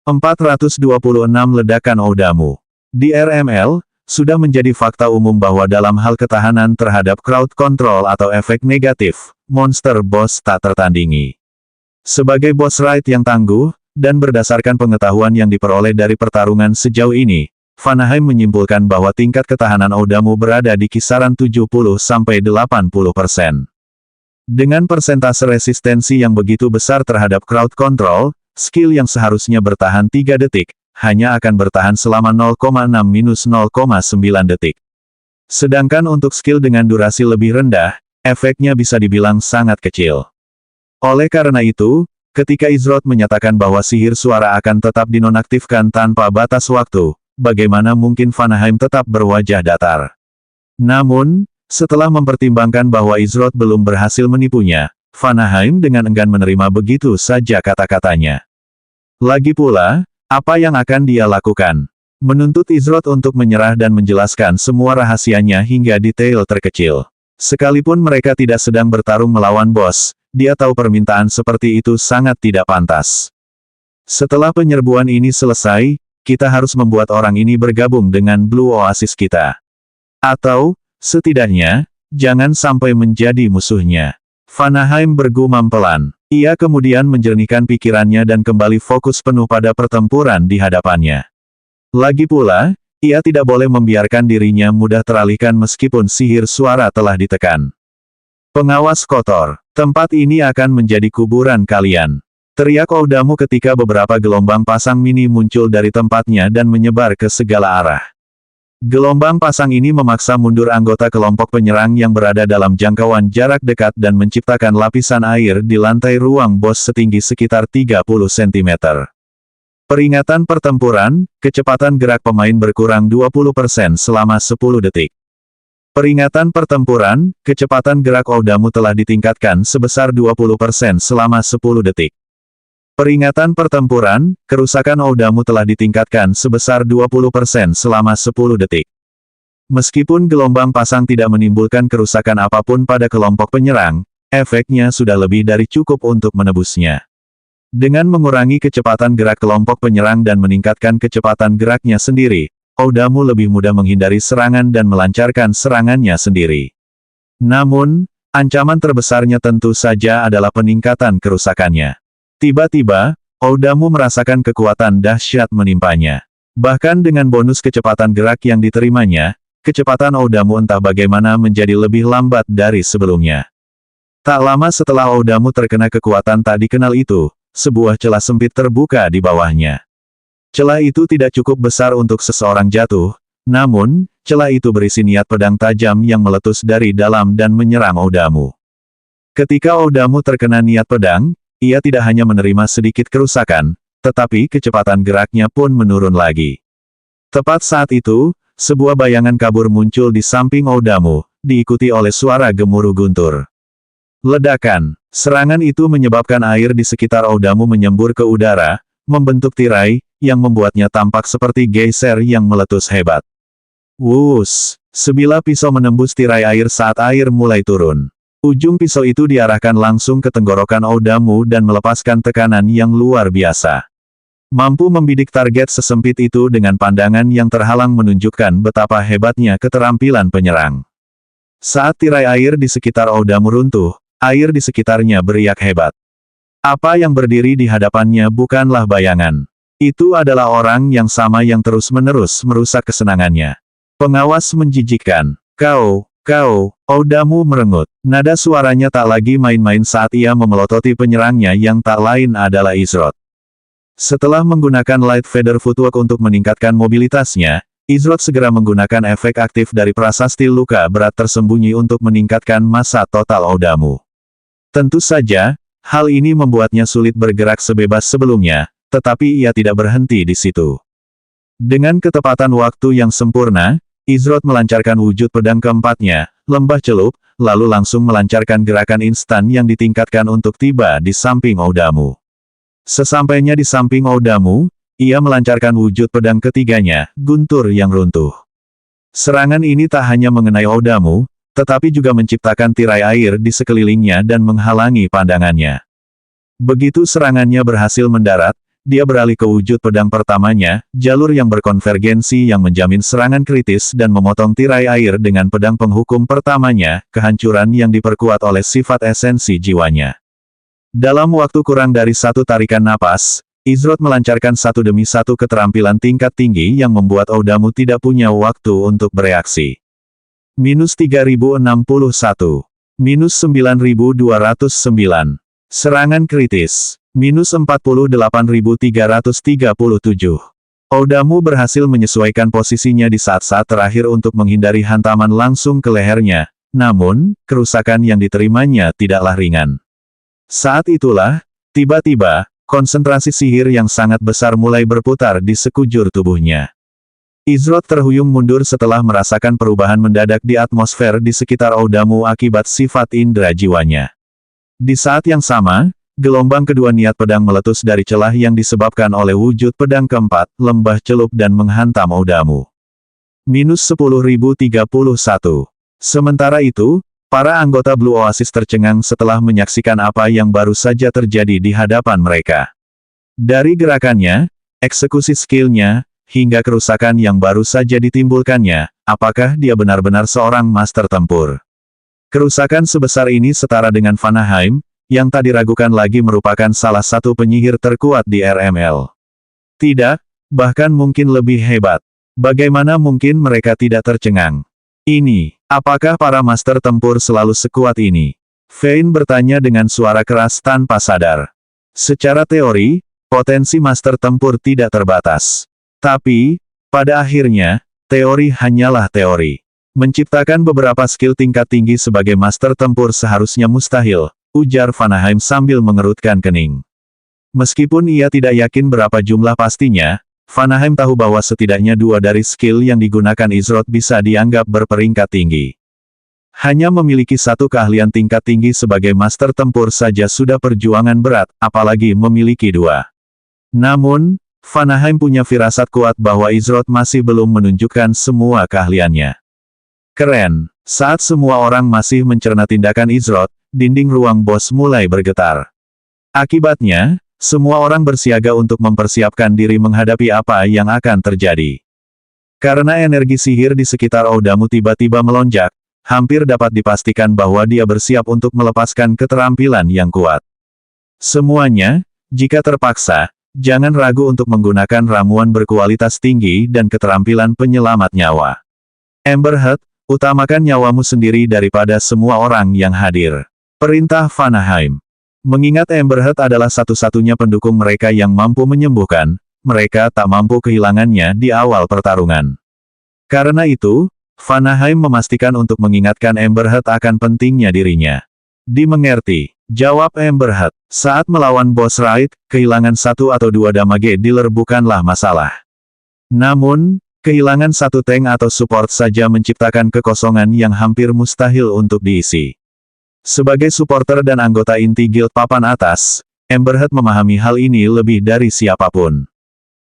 426 ledakan Oudamu. Di RML, sudah menjadi fakta umum bahwa dalam hal ketahanan terhadap crowd control atau efek negatif, monster boss tak tertandingi. Sebagai boss raid yang tangguh, dan berdasarkan pengetahuan yang diperoleh dari pertarungan sejauh ini, Vanaheim menyimpulkan bahwa tingkat ketahanan Oudamu berada di kisaran 70–80%. Dengan persentase resistensi yang begitu besar terhadap crowd control, skill yang seharusnya bertahan 3 detik, hanya akan bertahan selama 0,6–0,9 detik. Sedangkan untuk skill dengan durasi lebih rendah, efeknya bisa dibilang sangat kecil. Oleh karena itu, ketika Izroth menyatakan bahwa sihir suara akan tetap dinonaktifkan tanpa batas waktu, bagaimana mungkin Vanaheim tetap berwajah datar? Namun, setelah mempertimbangkan bahwa Izroth belum berhasil menipunya, Vanaheim dengan enggan menerima begitu saja kata-katanya. Lagi pula, apa yang akan dia lakukan? Menuntut Izroth untuk menyerah dan menjelaskan semua rahasianya hingga detail terkecil. Sekalipun mereka tidak sedang bertarung melawan bos, dia tahu permintaan seperti itu sangat tidak pantas. Setelah penyerbuan ini selesai, kita harus membuat orang ini bergabung dengan Blue Oasis kita. Atau, setidaknya, jangan sampai menjadi musuhnya. Vanaheim bergumam pelan. Ia kemudian menjernihkan pikirannya dan kembali fokus penuh pada pertempuran di hadapannya. Lagi pula, ia tidak boleh membiarkan dirinya mudah teralihkan meskipun sihir suara telah ditekan. Pengawas kotor, tempat ini akan menjadi kuburan kalian. Teriak Oudamu ketika beberapa gelombang pasang mini muncul dari tempatnya dan menyebar ke segala arah. Gelombang pasang ini memaksa mundur anggota kelompok penyerang yang berada dalam jangkauan jarak dekat dan menciptakan lapisan air di lantai ruang bos setinggi sekitar 30 cm. Peringatan pertempuran, kecepatan gerak pemain berkurang 20% selama 10 detik. Peringatan pertempuran, kecepatan gerak Oudamu telah ditingkatkan sebesar 20% selama 10 detik. Peringatan pertempuran, kerusakan Oudamu telah ditingkatkan sebesar 20% selama 10 detik. Meskipun gelombang pasang tidak menimbulkan kerusakan apapun pada kelompok penyerang, efeknya sudah lebih dari cukup untuk menebusnya. Dengan mengurangi kecepatan gerak kelompok penyerang dan meningkatkan kecepatan geraknya sendiri, Oudamu lebih mudah menghindari serangan dan melancarkan serangannya sendiri. Namun, ancaman terbesarnya tentu saja adalah peningkatan kerusakannya. Tiba-tiba, Oudamu merasakan kekuatan dahsyat menimpanya. Bahkan dengan bonus kecepatan gerak yang diterimanya, kecepatan Oudamu entah bagaimana menjadi lebih lambat dari sebelumnya. Tak lama setelah Oudamu terkena kekuatan tak dikenal itu, sebuah celah sempit terbuka di bawahnya. Celah itu tidak cukup besar untuk seseorang jatuh, namun, celah itu berisi niat pedang tajam yang meletus dari dalam dan menyerang Oudamu. Ketika Oudamu terkena niat pedang, ia tidak hanya menerima sedikit kerusakan, tetapi kecepatan geraknya pun menurun lagi. Tepat saat itu, sebuah bayangan kabur muncul di samping Oudamu, diikuti oleh suara gemuruh guntur. Ledakan. Serangan itu menyebabkan air di sekitar Oudamu menyembur ke udara, membentuk tirai, yang membuatnya tampak seperti geyser yang meletus hebat. Wuss! Sebilah pisau menembus tirai air saat air mulai turun. Ujung pisau itu diarahkan langsung ke tenggorokan Oudamu dan melepaskan tekanan yang luar biasa. Mampu membidik target sesempit itu dengan pandangan yang terhalang menunjukkan betapa hebatnya keterampilan penyerang. Saat tirai air di sekitar Oudamu runtuh, air di sekitarnya beriak hebat. Apa yang berdiri di hadapannya bukanlah bayangan. Itu adalah orang yang sama yang terus-menerus merusak kesenangannya. Pengawas menjijikkan. Kau, Oudamu merengut. Nada suaranya tak lagi main-main saat ia memelototi penyerangnya yang tak lain adalah Izroth. Setelah menggunakan Light Feather Footwork untuk meningkatkan mobilitasnya, Izroth segera menggunakan efek aktif dari prasasti luka berat tersembunyi untuk meningkatkan massa total Oudamu. Tentu saja, hal ini membuatnya sulit bergerak sebebas sebelumnya, tetapi ia tidak berhenti di situ. Dengan ketepatan waktu yang sempurna, Izroth melancarkan wujud pedang keempatnya, lembah celup, lalu langsung melancarkan gerakan instan yang ditingkatkan untuk tiba di samping Oudamu. Sesampainya di samping Oudamu, ia melancarkan wujud pedang ketiganya, guntur yang runtuh. Serangan ini tak hanya mengenai Oudamu, tetapi juga menciptakan tirai air di sekelilingnya dan menghalangi pandangannya. Begitu serangannya berhasil mendarat, dia beralih ke wujud pedang pertamanya, jalur yang berkonvergensi yang menjamin serangan kritis dan memotong tirai air dengan pedang penghukum pertamanya, kehancuran yang diperkuat oleh sifat esensi jiwanya. Dalam waktu kurang dari satu tarikan napas, Izroth melancarkan satu demi satu keterampilan tingkat tinggi yang membuat Oudamu tidak punya waktu untuk bereaksi. Minus 3061. Minus 9209. Serangan kritis. Minus 48.337. Oudamu berhasil menyesuaikan posisinya di saat-saat terakhir untuk menghindari hantaman langsung ke lehernya, namun, kerusakan yang diterimanya tidaklah ringan. Saat itulah, tiba-tiba, konsentrasi sihir yang sangat besar mulai berputar di sekujur tubuhnya. Izroth terhuyung mundur setelah merasakan perubahan mendadak di atmosfer di sekitar Oudamu akibat sifat indera jiwanya. Di saat yang sama, gelombang kedua niat pedang meletus dari celah yang disebabkan oleh wujud pedang keempat, lembah celup dan menghantam Oudamu. Minus 10.031. Sementara itu, para anggota Blue Oasis tercengang setelah menyaksikan apa yang baru saja terjadi di hadapan mereka. Dari gerakannya, eksekusi skillnya, hingga kerusakan yang baru saja ditimbulkannya, apakah dia benar-benar seorang master tempur? Kerusakan sebesar ini setara dengan Vanaheim, yang tak diragukan lagi merupakan salah satu penyihir terkuat di RML. Tidak, bahkan mungkin lebih hebat. Bagaimana mungkin mereka tidak tercengang? Ini, apakah para master tempur selalu sekuat ini? Vayne bertanya dengan suara keras tanpa sadar. Secara teori, potensi master tempur tidak terbatas. Tapi, pada akhirnya, teori hanyalah teori. Menciptakan beberapa skill tingkat tinggi sebagai master tempur seharusnya mustahil, ujar Vanaheim sambil mengerutkan kening. Meskipun ia tidak yakin berapa jumlah pastinya, Vanaheim tahu bahwa setidaknya dua dari skill yang digunakan Izroth bisa dianggap berperingkat tinggi. Hanya memiliki satu keahlian tingkat tinggi sebagai master tempur saja sudah perjuangan berat, apalagi memiliki dua. Namun, Vanaheim punya firasat kuat bahwa Izroth masih belum menunjukkan semua keahliannya. Keren. Saat semua orang masih mencerna tindakan Izroth, dinding ruang bos mulai bergetar. Akibatnya, semua orang bersiaga untuk mempersiapkan diri menghadapi apa yang akan terjadi. Karena energi sihir di sekitar Oudamu tiba-tiba melonjak, hampir dapat dipastikan bahwa dia bersiap untuk melepaskan keterampilan yang kuat. Semuanya, jika terpaksa, jangan ragu untuk menggunakan ramuan berkualitas tinggi dan keterampilan penyelamat nyawa. Emberhead, utamakan nyawamu sendiri daripada semua orang yang hadir. Perintah Vanaheim. Mengingat Emberhead adalah satu-satunya pendukung mereka yang mampu menyembuhkan, mereka tak mampu kehilangannya di awal pertarungan. Karena itu, Vanaheim memastikan untuk mengingatkan Emberhead akan pentingnya dirinya. Dimengerti, jawab Emberhead. Saat melawan Boss Raid, kehilangan satu atau dua damage dealer bukanlah masalah. Namun, kehilangan satu tank atau support saja menciptakan kekosongan yang hampir mustahil untuk diisi. Sebagai supporter dan anggota inti guild papan atas, Emberhead memahami hal ini lebih dari siapapun.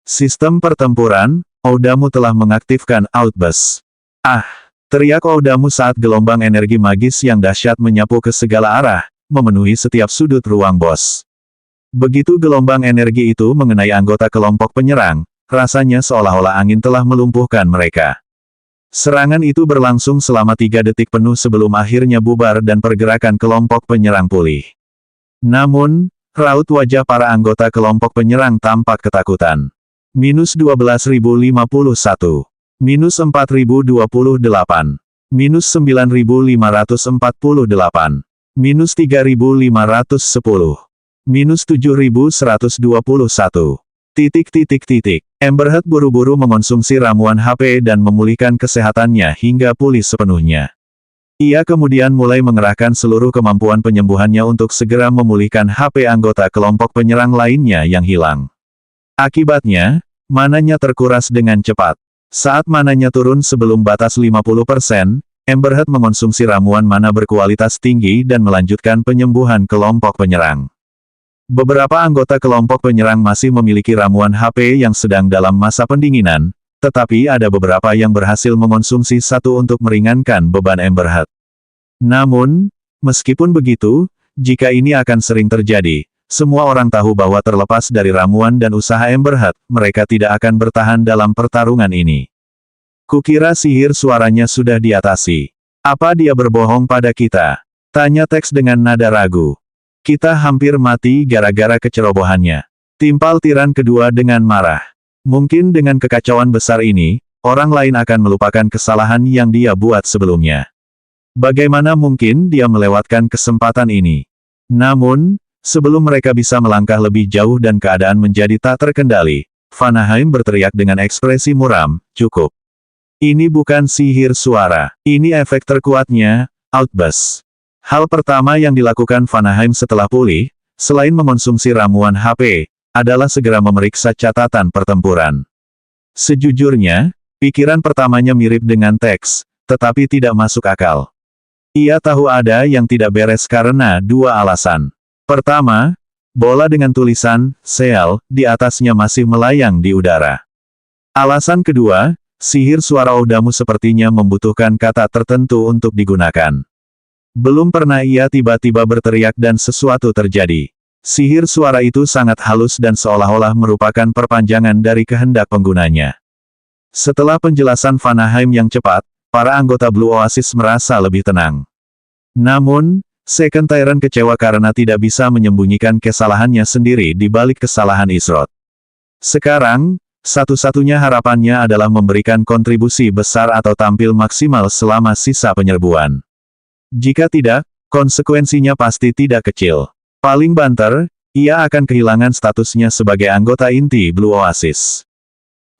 Sistem pertempuran, Oudamu telah mengaktifkan Outburst. Ah! Teriak Oudamu saat gelombang energi magis yang dahsyat menyapu ke segala arah, memenuhi setiap sudut ruang bos. Begitu gelombang energi itu mengenai anggota kelompok penyerang, rasanya seolah-olah angin telah melumpuhkan mereka. Serangan itu berlangsung selama 3 detik penuh sebelum akhirnya bubar dan pergerakan kelompok penyerang pulih. Namun, raut wajah para anggota kelompok penyerang tampak ketakutan. Minus 12.051. Minus 4.028. Minus 9.548. Minus 3.510. Minus 7.121. Emberhead buru-buru mengonsumsi ramuan HP dan memulihkan kesehatannya hingga pulih sepenuhnya. Ia kemudian mulai mengerahkan seluruh kemampuan penyembuhannya untuk segera memulihkan HP anggota kelompok penyerang lainnya yang hilang. Akibatnya, mananya terkuras dengan cepat. Saat mananya turun sebelum batas 50%, Emberhead mengonsumsi ramuan mana berkualitas tinggi dan melanjutkan penyembuhan kelompok penyerang. Beberapa anggota kelompok penyerang masih memiliki ramuan HP yang sedang dalam masa pendinginan, tetapi ada beberapa yang berhasil mengonsumsi satu untuk meringankan beban Emberhead. Namun, meskipun begitu, jika ini akan sering terjadi, Semua orang tahu bahwa terlepas dari ramuan dan usaha Ember Heart, mereka tidak akan bertahan dalam pertarungan ini. Kukira sihir suaranya sudah diatasi. Apa dia berbohong pada kita? Tanya Tex dengan nada ragu. Kita hampir mati gara-gara kecerobohannya. Timpal tiran kedua dengan marah. Mungkin dengan kekacauan besar ini, orang lain akan melupakan kesalahan yang dia buat sebelumnya. Bagaimana mungkin dia melewatkan kesempatan ini? Namun, sebelum mereka bisa melangkah lebih jauh dan keadaan menjadi tak terkendali, Vanaheim berteriak dengan ekspresi muram, cukup. Ini bukan sihir suara. Ini efek terkuatnya, Outburst. Hal pertama yang dilakukan Vanaheim setelah pulih, selain mengonsumsi ramuan HP, adalah segera memeriksa catatan pertempuran. Sejujurnya, pikiran pertamanya mirip dengan Tex, tetapi tidak masuk akal. Ia tahu ada yang tidak beres karena dua alasan. Pertama, bola dengan tulisan "Seal" di atasnya masih melayang di udara. Alasan kedua, sihir suara Oudamu sepertinya membutuhkan kata tertentu untuk digunakan. Belum pernah ia tiba-tiba berteriak dan sesuatu terjadi. Sihir suara itu sangat halus dan seolah-olah merupakan perpanjangan dari kehendak penggunanya. Setelah penjelasan Vanaheim yang cepat, para anggota Blue Oasis merasa lebih tenang. Namun, Second Tyrant kecewa karena tidak bisa menyembunyikan kesalahannya sendiri di balik kesalahan Izroth. Sekarang, satu-satunya harapannya adalah memberikan kontribusi besar atau tampil maksimal selama sisa penyerbuan. Jika tidak, konsekuensinya pasti tidak kecil. Paling banter, ia akan kehilangan statusnya sebagai anggota inti Blue Oasis.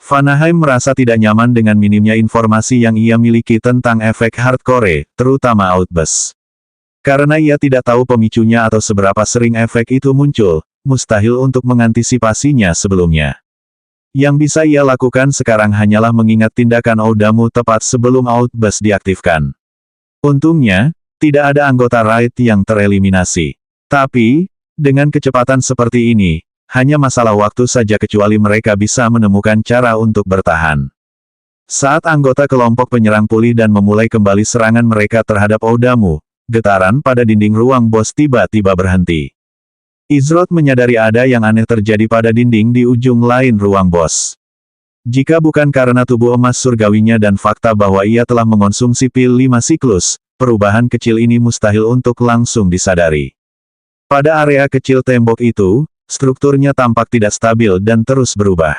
Vanaheim merasa tidak nyaman dengan minimnya informasi yang ia miliki tentang efek hardcore, terutama Outburst. Karena ia tidak tahu pemicunya atau seberapa sering efek itu muncul, mustahil untuk mengantisipasinya sebelumnya. Yang bisa ia lakukan sekarang hanyalah mengingat tindakan Oudamu tepat sebelum Outburst diaktifkan. Untungnya, tidak ada anggota Raid yang tereliminasi. Tapi, dengan kecepatan seperti ini, hanya masalah waktu saja kecuali mereka bisa menemukan cara untuk bertahan. Saat anggota kelompok penyerang pulih dan memulai kembali serangan mereka terhadap Oudamu, getaran pada dinding ruang bos tiba-tiba berhenti. Izroth menyadari ada yang aneh terjadi pada dinding di ujung lain ruang bos. Jika bukan karena tubuh emas surgawinya dan fakta bahwa ia telah mengonsumsi pil 5 siklus, perubahan kecil ini mustahil untuk langsung disadari. Pada area kecil tembok itu, strukturnya tampak tidak stabil dan terus berubah.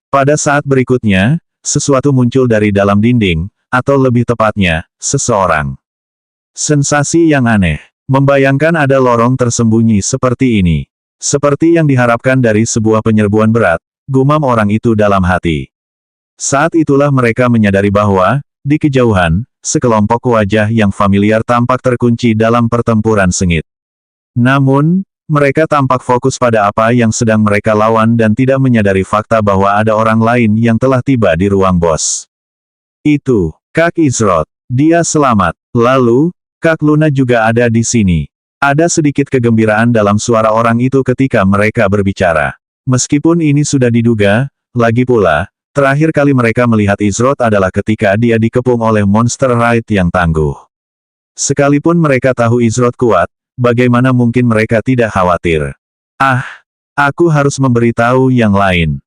Pada saat berikutnya, sesuatu muncul dari dalam dinding, atau lebih tepatnya, seseorang. Sensasi yang aneh. Membayangkan ada lorong tersembunyi seperti ini. Seperti yang diharapkan dari sebuah penyerbuan berat, gumam orang itu dalam hati. Saat itulah mereka menyadari bahwa, di kejauhan, sekelompok wajah yang familiar tampak terkunci dalam pertempuran sengit. Namun, mereka tampak fokus pada apa yang sedang mereka lawan dan tidak menyadari fakta bahwa ada orang lain yang telah tiba di ruang bos. Itu, Kak Izroth. Dia selamat. Lalu, Kak Luna juga ada di sini. Ada sedikit kegembiraan dalam suara orang itu ketika mereka berbicara. Meskipun ini sudah diduga, lagi pula, terakhir kali mereka melihat Izroth adalah ketika dia dikepung oleh monster Raid yang tangguh. Sekalipun mereka tahu Izroth kuat, bagaimana mungkin mereka tidak khawatir? Aku harus memberitahu yang lain.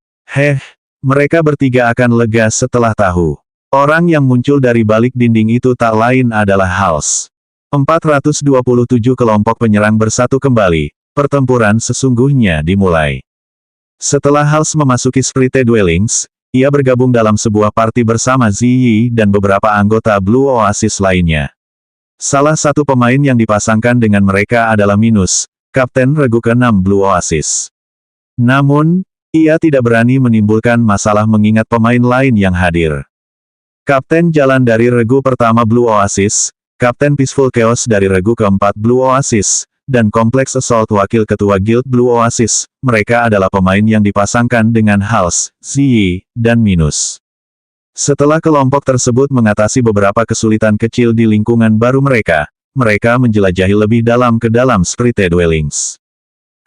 Mereka bertiga akan lega setelah tahu. Orang yang muncul dari balik dinding itu tak lain adalah Hals. 427 kelompok penyerang bersatu kembali, pertempuran sesungguhnya dimulai. Setelah Hals memasuki Sprite Dwellings, ia bergabung dalam sebuah party bersama Ziyi dan beberapa anggota Blue Oasis lainnya. Salah satu pemain yang dipasangkan dengan mereka adalah Minus, Kapten Regu ke-6 Blue Oasis. Namun, ia tidak berani menimbulkan masalah mengingat pemain lain yang hadir. Kapten Jalan dari Regu pertama Blue Oasis, Kapten Peaceful Chaos dari Regu keempat Blue Oasis, dan Complex Assault Wakil Ketua Guild Blue Oasis, mereka adalah pemain yang dipasangkan dengan Hals, Ziyi, dan Minus. Setelah kelompok tersebut mengatasi beberapa kesulitan kecil di lingkungan baru mereka menjelajahi lebih dalam ke dalam Sprite Dwellings.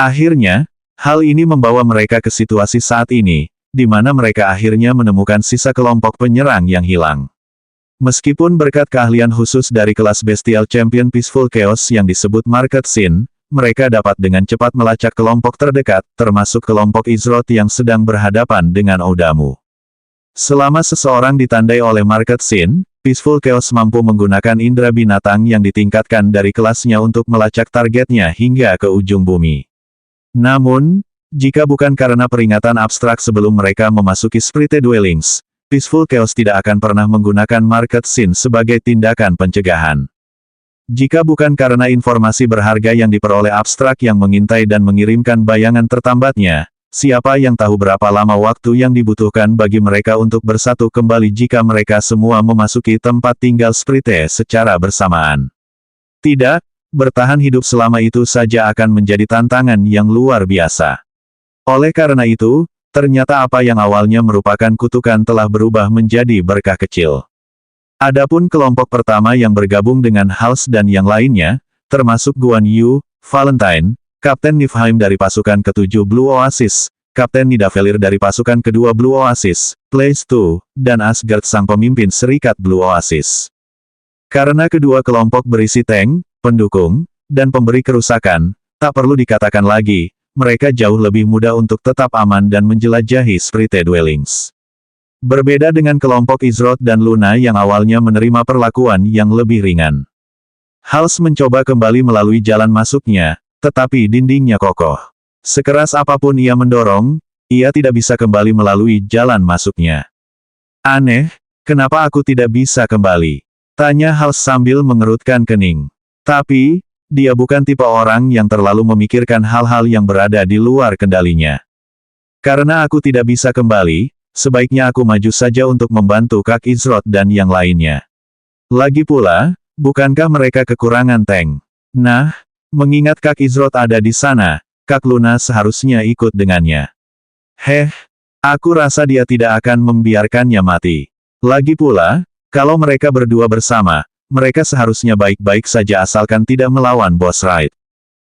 Akhirnya, hal ini membawa mereka ke situasi saat ini, di mana mereka akhirnya menemukan sisa kelompok penyerang yang hilang. Meskipun berkat keahlian khusus dari kelas Bestial Champion Peaceful Chaos yang disebut Market Scene, mereka dapat dengan cepat melacak kelompok terdekat, termasuk kelompok Izroth yang sedang berhadapan dengan Oudamu. Selama seseorang ditandai oleh Market Scene, Peaceful Chaos mampu menggunakan indera binatang yang ditingkatkan dari kelasnya untuk melacak targetnya hingga ke ujung bumi. Namun, jika bukan karena peringatan abstrak sebelum mereka memasuki Spirited Dwellings, Peaceful Chaos tidak akan pernah menggunakan Market Scene sebagai tindakan pencegahan. Jika bukan karena informasi berharga yang diperoleh abstrak yang mengintai dan mengirimkan bayangan tertambatnya, siapa yang tahu berapa lama waktu yang dibutuhkan bagi mereka untuk bersatu kembali jika mereka semua memasuki tempat tinggal Sprite secara bersamaan. Tidak, bertahan hidup selama itu saja akan menjadi tantangan yang luar biasa. Oleh karena itu, ternyata apa yang awalnya merupakan kutukan telah berubah menjadi berkah kecil. Adapun kelompok pertama yang bergabung dengan Hals dan yang lainnya, termasuk Guan Yu, Valentine, Kapten Niflheim dari pasukan ke-7 Blue Oasis, Kapten Nidavellir dari pasukan kedua Blue Oasis, Blaze 2, dan Asgard sang pemimpin Serikat Blue Oasis. Karena kedua kelompok berisi tank, pendukung, dan pemberi kerusakan, tak perlu dikatakan lagi, mereka jauh lebih mudah untuk tetap aman dan menjelajahi Spirited Dwellings. Berbeda dengan kelompok Izroth dan Luna yang awalnya menerima perlakuan yang lebih ringan. Hals mencoba kembali melalui jalan masuknya, tetapi dindingnya kokoh. Sekeras apapun ia mendorong, ia tidak bisa kembali melalui jalan masuknya. Aneh, kenapa aku tidak bisa kembali? Tanya Hals sambil mengerutkan kening. Tapi, dia bukan tipe orang yang terlalu memikirkan hal-hal yang berada di luar kendalinya. Karena aku tidak bisa kembali, sebaiknya aku maju saja untuk membantu Kak Izroth dan yang lainnya. Lagi pula, bukankah mereka kekurangan tank? Nah, mengingat Kak Izroth ada di sana, Kak Luna seharusnya ikut dengannya. Aku rasa dia tidak akan membiarkannya mati. Lagi pula, kalau mereka berdua bersama, mereka seharusnya baik-baik saja asalkan tidak melawan Boss Raid.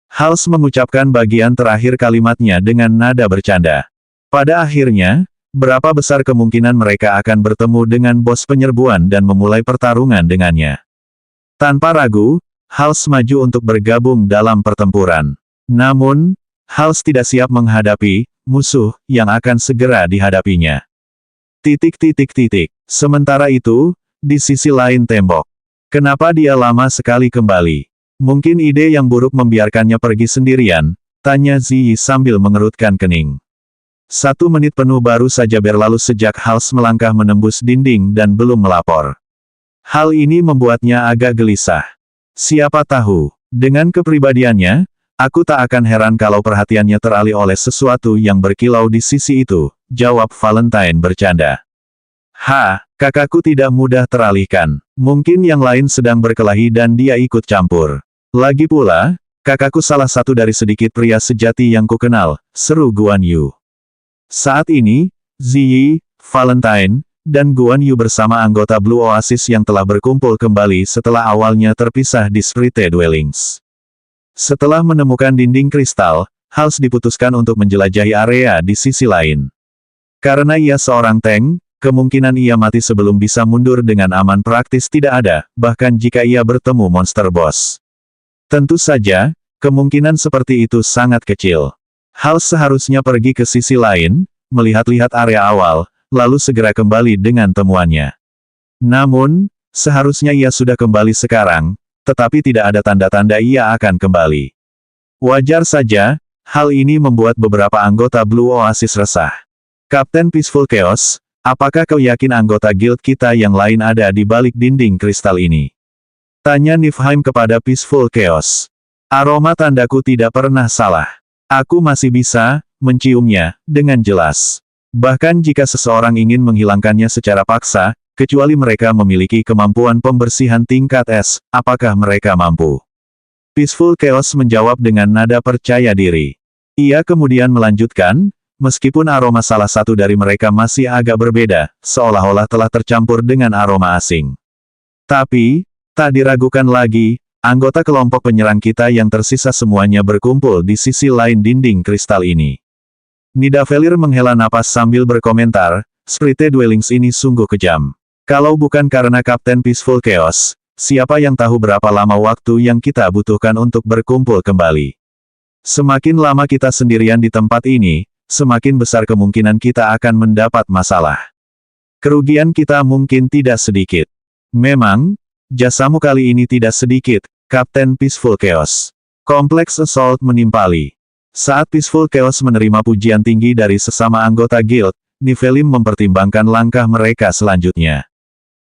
Hals mengucapkan bagian terakhir kalimatnya dengan nada bercanda. Pada akhirnya, berapa besar kemungkinan mereka akan bertemu dengan bos penyerbuan dan memulai pertarungan dengannya. Tanpa ragu, Hals maju untuk bergabung dalam pertempuran. Namun, Hals tidak siap menghadapi musuh yang akan segera dihadapinya. Sementara itu, di sisi lain tembok. Kenapa dia lama sekali kembali? Mungkin ide yang buruk membiarkannya pergi sendirian, tanya Ziyi sambil mengerutkan kening. 1 menit penuh baru saja berlalu sejak Hals melangkah menembus dinding dan belum melapor. Hal ini membuatnya agak gelisah. Siapa tahu, dengan kepribadiannya, aku tak akan heran kalau perhatiannya teralih oleh sesuatu yang berkilau di sisi itu, jawab Valentine bercanda. Kakakku tidak mudah teralihkan. Mungkin yang lain sedang berkelahi dan dia ikut campur. Lagi pula, kakakku salah satu dari sedikit pria sejati yang kukenal, seru Guan Yu. Saat ini, Ziyi, Valentine, dan Guan Yu bersama anggota Blue Oasis yang telah berkumpul kembali setelah awalnya terpisah di Spirited Dwellings. Setelah menemukan dinding kristal, Hals diputuskan untuk menjelajahi area di sisi lain. Karena ia seorang tank, kemungkinan ia mati sebelum bisa mundur dengan aman praktis tidak ada, bahkan jika ia bertemu monster boss. Tentu saja, kemungkinan seperti itu sangat kecil. Hals seharusnya pergi ke sisi lain, melihat-lihat area awal, lalu segera kembali dengan temuannya. Namun, seharusnya ia sudah kembali sekarang, tetapi tidak ada tanda-tanda ia akan kembali. Wajar saja, hal ini membuat beberapa anggota Blue Oasis resah. Kapten Peaceful Chaos, apakah kau yakin anggota guild kita yang lain ada di balik dinding kristal ini? Tanya Niflheim kepada Peaceful Chaos. Aroma tandaku tidak pernah salah. Aku masih bisa menciumnya dengan jelas. Bahkan jika seseorang ingin menghilangkannya secara paksa, kecuali mereka memiliki kemampuan pembersihan tingkat S, apakah mereka mampu? Peaceful Chaos menjawab dengan nada percaya diri. Ia kemudian melanjutkan, meskipun aroma salah satu dari mereka masih agak berbeda, seolah-olah telah tercampur dengan aroma asing. Tapi, tak diragukan lagi, anggota kelompok penyerang kita yang tersisa semuanya berkumpul di sisi lain dinding kristal ini. Nidavellir menghela napas sambil berkomentar, Spirited Dwellings ini sungguh kejam. Kalau bukan karena Kapten Peaceful Chaos, siapa yang tahu berapa lama waktu yang kita butuhkan untuk berkumpul kembali. Semakin lama kita sendirian di tempat ini, semakin besar kemungkinan kita akan mendapat masalah. Kerugian kita mungkin tidak sedikit. Memang, jasamu kali ini tidak sedikit, Kapten Peaceful Chaos. Kompleks Assault menimpali. Saat Peaceful Chaos menerima pujian tinggi dari sesama anggota guild, Nephilim mempertimbangkan langkah mereka selanjutnya.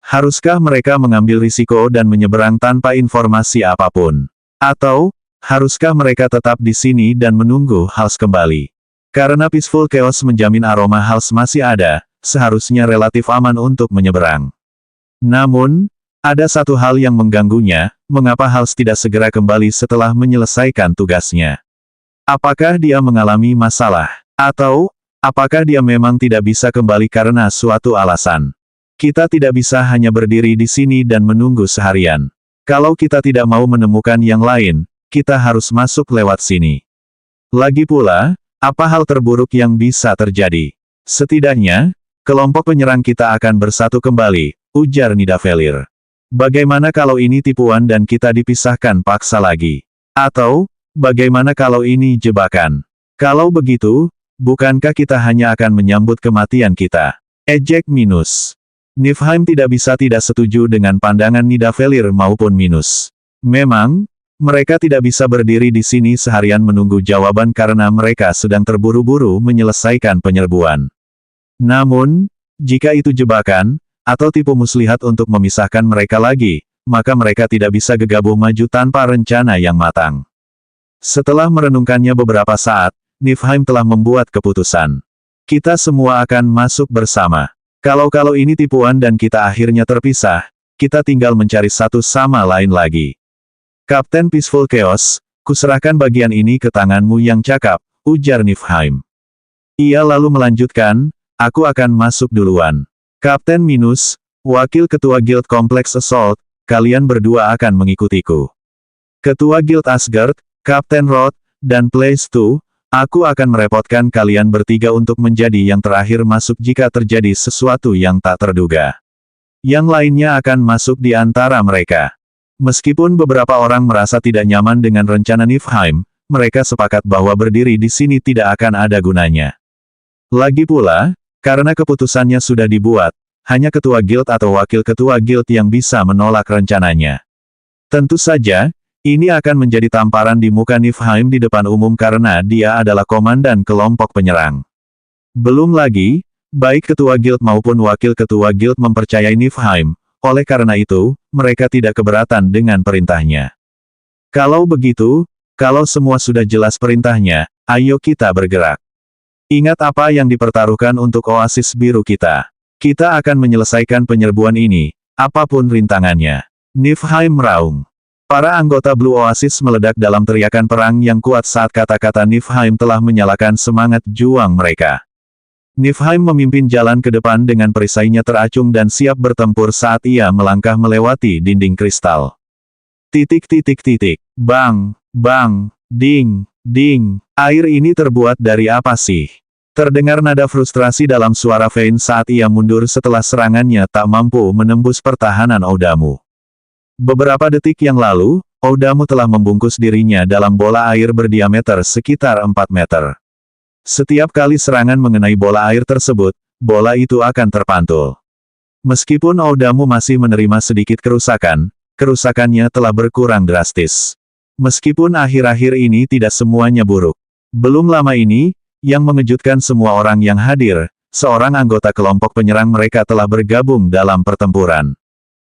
Haruskah mereka mengambil risiko dan menyeberang tanpa informasi apapun? Atau, haruskah mereka tetap di sini dan menunggu Hals kembali? Karena Peaceful Chaos menjamin aroma Hals masih ada, seharusnya relatif aman untuk menyeberang. Namun, ada satu hal yang mengganggunya, mengapa Hals tidak segera kembali setelah menyelesaikan tugasnya? Apakah dia mengalami masalah? Atau, apakah dia memang tidak bisa kembali karena suatu alasan? Kita tidak bisa hanya berdiri di sini dan menunggu seharian. Kalau kita tidak mau menemukan yang lain, kita harus masuk lewat sini. Lagi pula, apa hal terburuk yang bisa terjadi? Setidaknya, kelompok penyerang kita akan bersatu kembali, ujar Nidavellir. Bagaimana kalau ini tipuan dan kita dipisahkan paksa lagi? Atau, bagaimana kalau ini jebakan? Kalau begitu, bukankah kita hanya akan menyambut kematian kita? Ejek minus. Niflheim tidak bisa tidak setuju dengan pandangan Nidavellir maupun minus. Memang, mereka tidak bisa berdiri di sini seharian menunggu jawaban karena mereka sedang terburu-buru menyelesaikan penyerbuan. Namun, jika itu jebakan, atau tipu muslihat untuk memisahkan mereka lagi, maka mereka tidak bisa gegabah maju tanpa rencana yang matang. Setelah merenungkannya beberapa saat, Niflheim telah membuat keputusan. Kita semua akan masuk bersama. Kalau ini tipuan dan kita akhirnya terpisah, kita tinggal mencari satu sama lain lagi. Kapten Peaceful Chaos, kuserahkan bagian ini ke tanganmu yang cakap, ujar Niflheim. Ia lalu melanjutkan, aku akan masuk duluan. Kapten Minus, Wakil Ketua Guild Kompleks Assault, kalian berdua akan mengikutiku. Ketua Guild Asgard, Kapten Roth, dan Place 2, aku akan merepotkan kalian bertiga untuk menjadi yang terakhir masuk jika terjadi sesuatu yang tak terduga. Yang lainnya akan masuk di antara mereka. Meskipun beberapa orang merasa tidak nyaman dengan rencana Niflheim, mereka sepakat bahwa berdiri di sini tidak akan ada gunanya. Lagi pula, karena keputusannya sudah dibuat, hanya ketua guild atau wakil ketua guild yang bisa menolak rencananya. Tentu saja, ini akan menjadi tamparan di muka Niflheim di depan umum karena dia adalah komandan kelompok penyerang. Belum lagi, baik ketua guild maupun wakil ketua guild mempercayai Niflheim, oleh karena itu, mereka tidak keberatan dengan perintahnya. Kalau begitu, kalau semua sudah jelas perintahnya, ayo kita bergerak. Ingat apa yang dipertaruhkan untuk oasis biru kita. Kita akan menyelesaikan penyerbuan ini, apapun rintangannya. Niflheim meraung. Para anggota Blue Oasis meledak dalam teriakan perang yang kuat saat kata-kata Niflheim telah menyalakan semangat juang mereka. Niflheim memimpin jalan ke depan dengan perisainya teracung dan siap bertempur saat ia melangkah melewati dinding kristal. Bang, bang, ding, ding. Air ini terbuat dari apa sih? Terdengar nada frustrasi dalam suara Vayne saat ia mundur setelah serangannya tak mampu menembus pertahanan Oudamu. Beberapa detik yang lalu, Oudamu telah membungkus dirinya dalam bola air berdiameter sekitar 4 meter. Setiap kali serangan mengenai bola air tersebut, bola itu akan terpantul. Meskipun Oudamu masih menerima sedikit kerusakan, kerusakannya telah berkurang drastis. Meskipun akhir-akhir ini tidak semuanya buruk. Belum lama ini, yang mengejutkan semua orang yang hadir, seorang anggota kelompok penyerang mereka telah bergabung dalam pertempuran.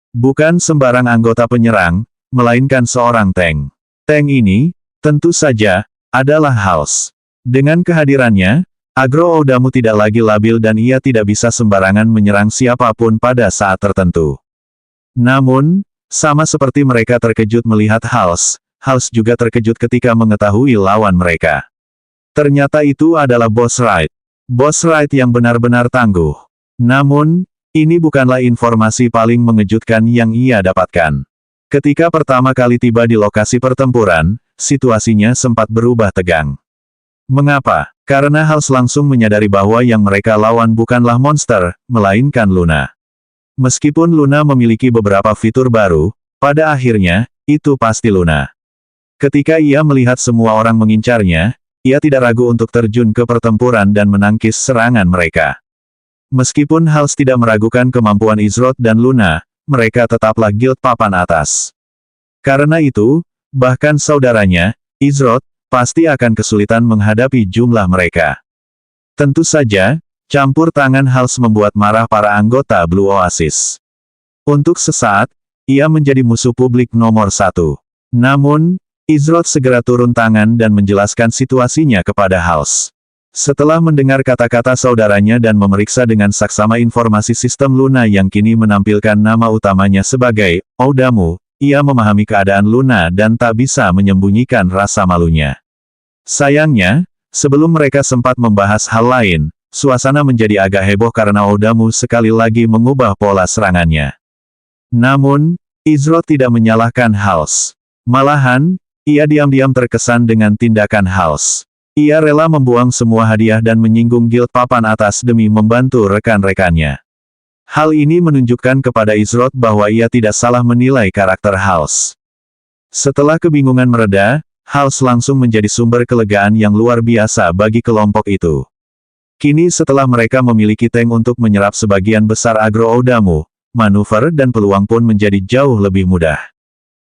Bukan sembarang anggota penyerang, melainkan seorang tank. Tank ini, tentu saja, adalah Hals. Dengan kehadirannya, agro Oudamu tidak lagi labil dan ia tidak bisa sembarangan menyerang siapapun pada saat tertentu. Namun, sama seperti mereka terkejut melihat Hals, Hals juga terkejut ketika mengetahui lawan mereka. Ternyata itu adalah Boss Wright. Boss Wright yang benar-benar tangguh. Namun, ini bukanlah informasi paling mengejutkan yang ia dapatkan. Ketika pertama kali tiba di lokasi pertempuran, situasinya sempat berubah tegang. Mengapa? Karena Hals langsung menyadari bahwa yang mereka lawan bukanlah monster, melainkan Luna. Meskipun Luna memiliki beberapa fitur baru, pada akhirnya, itu pasti Luna. Ketika ia melihat semua orang mengincarnya, ia tidak ragu untuk terjun ke pertempuran dan menangkis serangan mereka. Meskipun Hals tidak meragukan kemampuan Izroth dan Luna, mereka tetaplah guild papan atas. Karena itu, bahkan saudaranya, Izroth, pasti akan kesulitan menghadapi jumlah mereka. Tentu saja, campur tangan Hals membuat marah para anggota Blue Oasis. Untuk sesaat, ia menjadi musuh publik nomor 1. Namun, Izroth segera turun tangan dan menjelaskan situasinya kepada Hals. Setelah mendengar kata-kata saudaranya dan memeriksa dengan saksama informasi sistem Luna yang kini menampilkan nama utamanya sebagai Oudamu, ia memahami keadaan Luna dan tak bisa menyembunyikan rasa malunya. Sayangnya, sebelum mereka sempat membahas hal lain, suasana menjadi agak heboh karena Oudamu sekali lagi mengubah pola serangannya. Namun, Izroth tidak menyalahkan Hals. Malahan, ia diam-diam terkesan dengan tindakan Hals. Ia rela membuang semua hadiah dan menyinggung guild papan atas demi membantu rekan-rekannya. Hal ini menunjukkan kepada Izroth bahwa ia tidak salah menilai karakter Hals. Setelah kebingungan mereda, Hals langsung menjadi sumber kelegaan yang luar biasa bagi kelompok itu. Kini setelah mereka memiliki tank untuk menyerap sebagian besar agro Oudamu, manuver dan peluang pun menjadi jauh lebih mudah.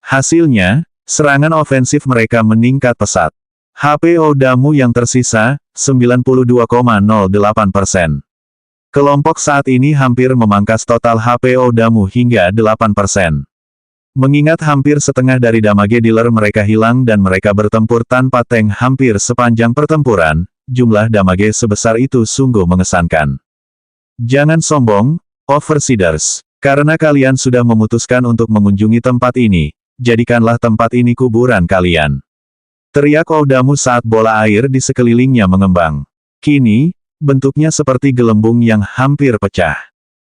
Hasilnya, serangan ofensif mereka meningkat pesat. HP Oudamu yang tersisa, 92,08%. Kelompok saat ini hampir memangkas total HP Oudamu hingga 8%. Mengingat hampir setengah dari damage dealer mereka hilang dan mereka bertempur tanpa tank hampir sepanjang pertempuran, jumlah damage sebesar itu sungguh mengesankan. Jangan sombong, Overseers. Karena kalian sudah memutuskan untuk mengunjungi tempat ini, jadikanlah tempat ini kuburan kalian. Teriak Oudamu saat bola air di sekelilingnya mengembang. Kini, bentuknya seperti gelembung yang hampir pecah.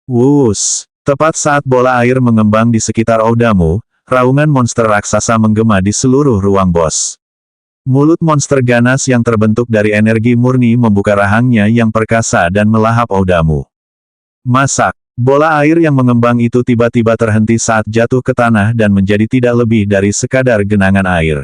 Wuss! Tepat saat bola air mengembang di sekitar Oudamu, raungan monster raksasa menggema di seluruh ruang bos. Mulut monster ganas yang terbentuk dari energi murni membuka rahangnya yang perkasa dan melahap Oudamu. Masak! Bola air yang mengembang itu tiba-tiba terhenti saat jatuh ke tanah dan menjadi tidak lebih dari sekadar genangan air.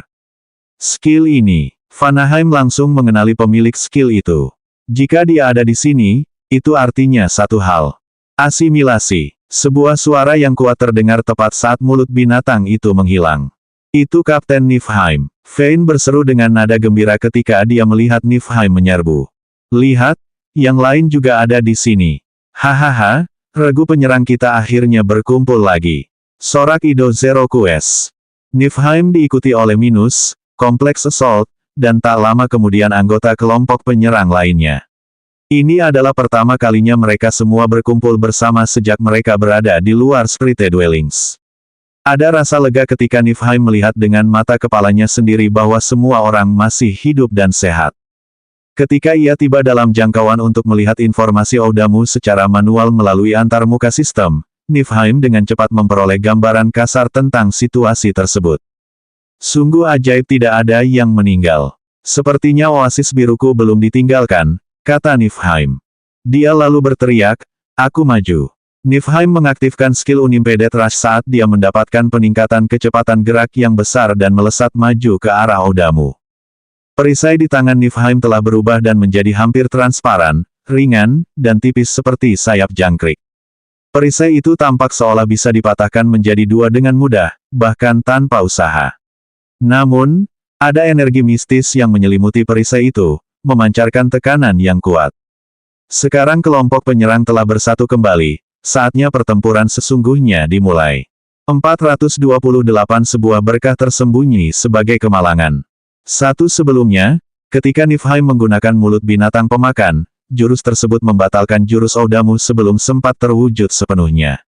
Skill ini, Vanaheim langsung mengenali pemilik skill itu. Jika dia ada di sini, itu artinya satu hal. Asimilasi. Sebuah suara yang kuat terdengar tepat saat mulut binatang itu menghilang. Itu Kapten Niflheim. Vayne berseru dengan nada gembira ketika dia melihat Niflheim menyerbu. Lihat, yang lain juga ada di sini. Hahaha. Regu penyerang kita akhirnya berkumpul lagi. Sorak Ido Zero Quest. Niflheim diikuti oleh Minus, Complex Assault, dan tak lama kemudian anggota kelompok penyerang lainnya. Ini adalah pertama kalinya mereka semua berkumpul bersama sejak mereka berada di luar Spirit Dwellings. Ada rasa lega ketika Niflheim melihat dengan mata kepalanya sendiri bahwa semua orang masih hidup dan sehat. Ketika ia tiba dalam jangkauan untuk melihat informasi Oudamu secara manual melalui antarmuka sistem, Niflheim dengan cepat memperoleh gambaran kasar tentang situasi tersebut. Sungguh ajaib tidak ada yang meninggal. Sepertinya oasis biruku belum ditinggalkan, kata Niflheim. Dia lalu berteriak, aku maju. Niflheim mengaktifkan skill Unimpeded Rush saat dia mendapatkan peningkatan kecepatan gerak yang besar dan melesat maju ke arah Oudamu. Perisai di tangan Niflheim telah berubah dan menjadi hampir transparan, ringan, dan tipis seperti sayap jangkrik. Perisai itu tampak seolah bisa dipatahkan menjadi dua dengan mudah, bahkan tanpa usaha. Namun, ada energi mistis yang menyelimuti perisai itu, memancarkan tekanan yang kuat. Sekarang kelompok penyerang telah bersatu kembali, saatnya pertempuran sesungguhnya dimulai. 428 sebuah berkah tersembunyi sebagai kemalangan. Satu sebelumnya, ketika Niflheim menggunakan mulut binatang pemakan, jurus tersebut membatalkan jurus Oudamu sebelum sempat terwujud sepenuhnya.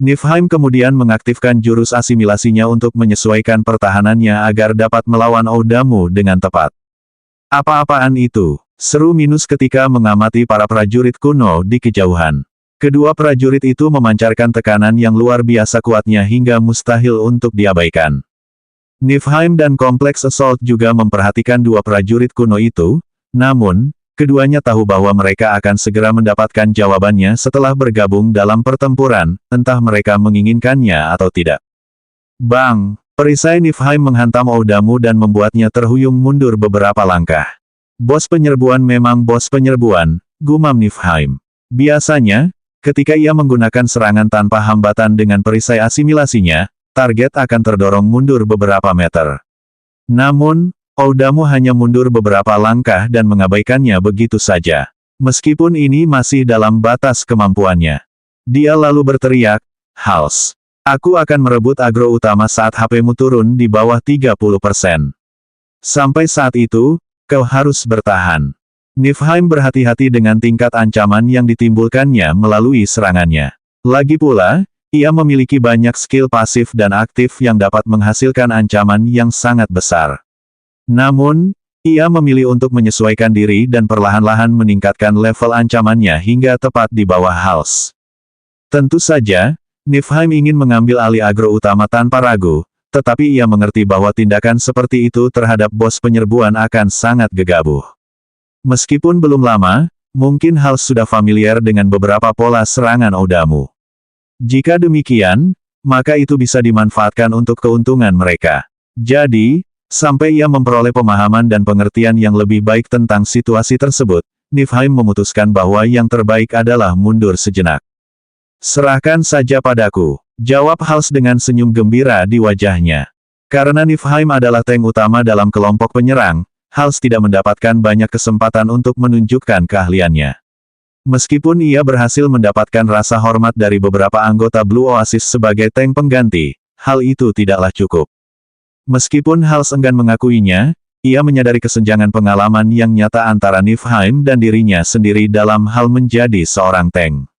Niflheim kemudian mengaktifkan jurus asimilasinya untuk menyesuaikan pertahanannya agar dapat melawan Oudamu dengan tepat. Apa-apaan itu? Seru Minus ketika mengamati para prajurit kuno di kejauhan. Kedua prajurit itu memancarkan tekanan yang luar biasa kuatnya hingga mustahil untuk diabaikan. Niflheim dan Complex Assault juga memperhatikan dua prajurit kuno itu, namun, keduanya tahu bahwa mereka akan segera mendapatkan jawabannya setelah bergabung dalam pertempuran, entah mereka menginginkannya atau tidak. Bang! Perisai Niflheim menghantam Oudamu dan membuatnya terhuyung mundur beberapa langkah. Bos penyerbuan memang bos penyerbuan, gumam Niflheim. Biasanya, ketika ia menggunakan serangan tanpa hambatan dengan perisai asimilasinya, target akan terdorong mundur beberapa meter. Namun, Oudamu hanya mundur beberapa langkah dan mengabaikannya begitu saja. Meskipun ini masih dalam batas kemampuannya. Dia lalu berteriak, "Hals. Aku akan merebut agro utama saat HP-mu turun di bawah 30%. Sampai saat itu, kau harus bertahan." Niflheim berhati-hati dengan tingkat ancaman yang ditimbulkannya melalui serangannya. Lagi pula, ia memiliki banyak skill pasif dan aktif yang dapat menghasilkan ancaman yang sangat besar. Namun, ia memilih untuk menyesuaikan diri dan perlahan-lahan meningkatkan level ancamannya hingga tepat di bawah Hals. Tentu saja, Niflheim ingin mengambil alih agro utama tanpa ragu, tetapi ia mengerti bahwa tindakan seperti itu terhadap bos penyerbuan akan sangat gegabah. Meskipun belum lama, mungkin Hals sudah familiar dengan beberapa pola serangan Oudamu. Jika demikian, maka itu bisa dimanfaatkan untuk keuntungan mereka. Jadi, sampai ia memperoleh pemahaman dan pengertian yang lebih baik tentang situasi tersebut, Niflheim memutuskan bahwa yang terbaik adalah mundur sejenak. "Serahkan saja padaku," jawab Hals dengan senyum gembira di wajahnya. Karena Niflheim adalah tank utama dalam kelompok penyerang, Hals tidak mendapatkan banyak kesempatan untuk menunjukkan keahliannya. Meskipun ia berhasil mendapatkan rasa hormat dari beberapa anggota Blue Oasis sebagai tank pengganti, hal itu tidaklah cukup. Meskipun Hals enggan mengakuinya, ia menyadari kesenjangan pengalaman yang nyata antara Niflheim dan dirinya sendiri dalam hal menjadi seorang tank.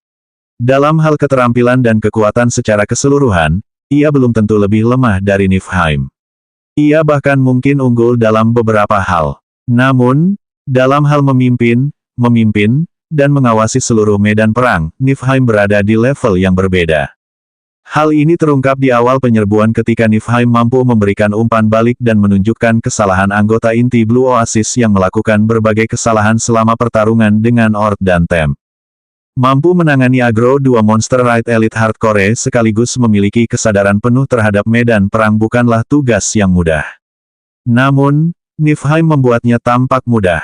Dalam hal keterampilan dan kekuatan secara keseluruhan, ia belum tentu lebih lemah dari Niflheim. Ia bahkan mungkin unggul dalam beberapa hal. Namun, dalam hal memimpin, dan mengawasi seluruh medan perang, Niflheim berada di level yang berbeda. Hal ini terungkap di awal penyerbuan ketika Niflheim mampu memberikan umpan balik dan menunjukkan kesalahan anggota inti Blue Oasis yang melakukan berbagai kesalahan selama pertarungan dengan Ord dan Temp. Mampu menangani agro dua monster Raid Elite Hardcore sekaligus memiliki kesadaran penuh terhadap medan perang bukanlah tugas yang mudah. Namun, Niflheim membuatnya tampak mudah.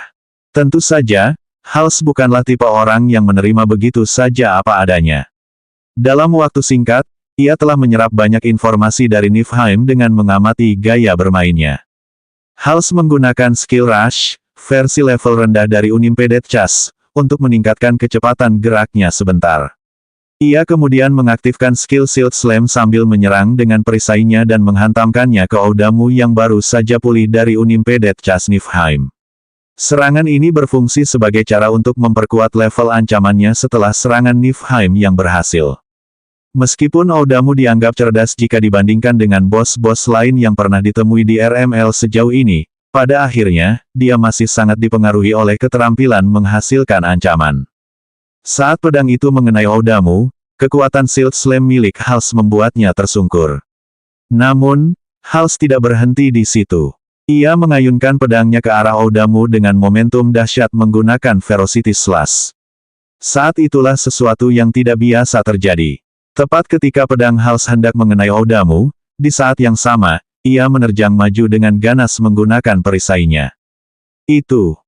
Tentu saja, Hals bukanlah tipe orang yang menerima begitu saja apa adanya. Dalam waktu singkat, ia telah menyerap banyak informasi dari Niflheim dengan mengamati gaya bermainnya. Hals menggunakan skill Rush, versi level rendah dari Unimpeded Chas, untuk meningkatkan kecepatan geraknya sebentar. Ia kemudian mengaktifkan skill Shield Slam sambil menyerang dengan perisainya dan menghantamkannya ke Oudamu yang baru saja pulih dari Unimpeded Chas Niflheim. Serangan ini berfungsi sebagai cara untuk memperkuat level ancamannya setelah serangan Niflheim yang berhasil. Meskipun Oudamu dianggap cerdas jika dibandingkan dengan bos-bos lain yang pernah ditemui di RML sejauh ini, pada akhirnya, dia masih sangat dipengaruhi oleh keterampilan menghasilkan ancaman. Saat pedang itu mengenai Oudamu, kekuatan Shield Slam milik Hals membuatnya tersungkur. Namun, Hals tidak berhenti di situ. Ia mengayunkan pedangnya ke arah Oudamu dengan momentum dahsyat menggunakan Ferocity Slash. Saat itulah sesuatu yang tidak biasa terjadi. Tepat ketika pedang Hals hendak mengenai Oudamu, di saat yang sama, ia menerjang maju dengan ganas menggunakan perisainya.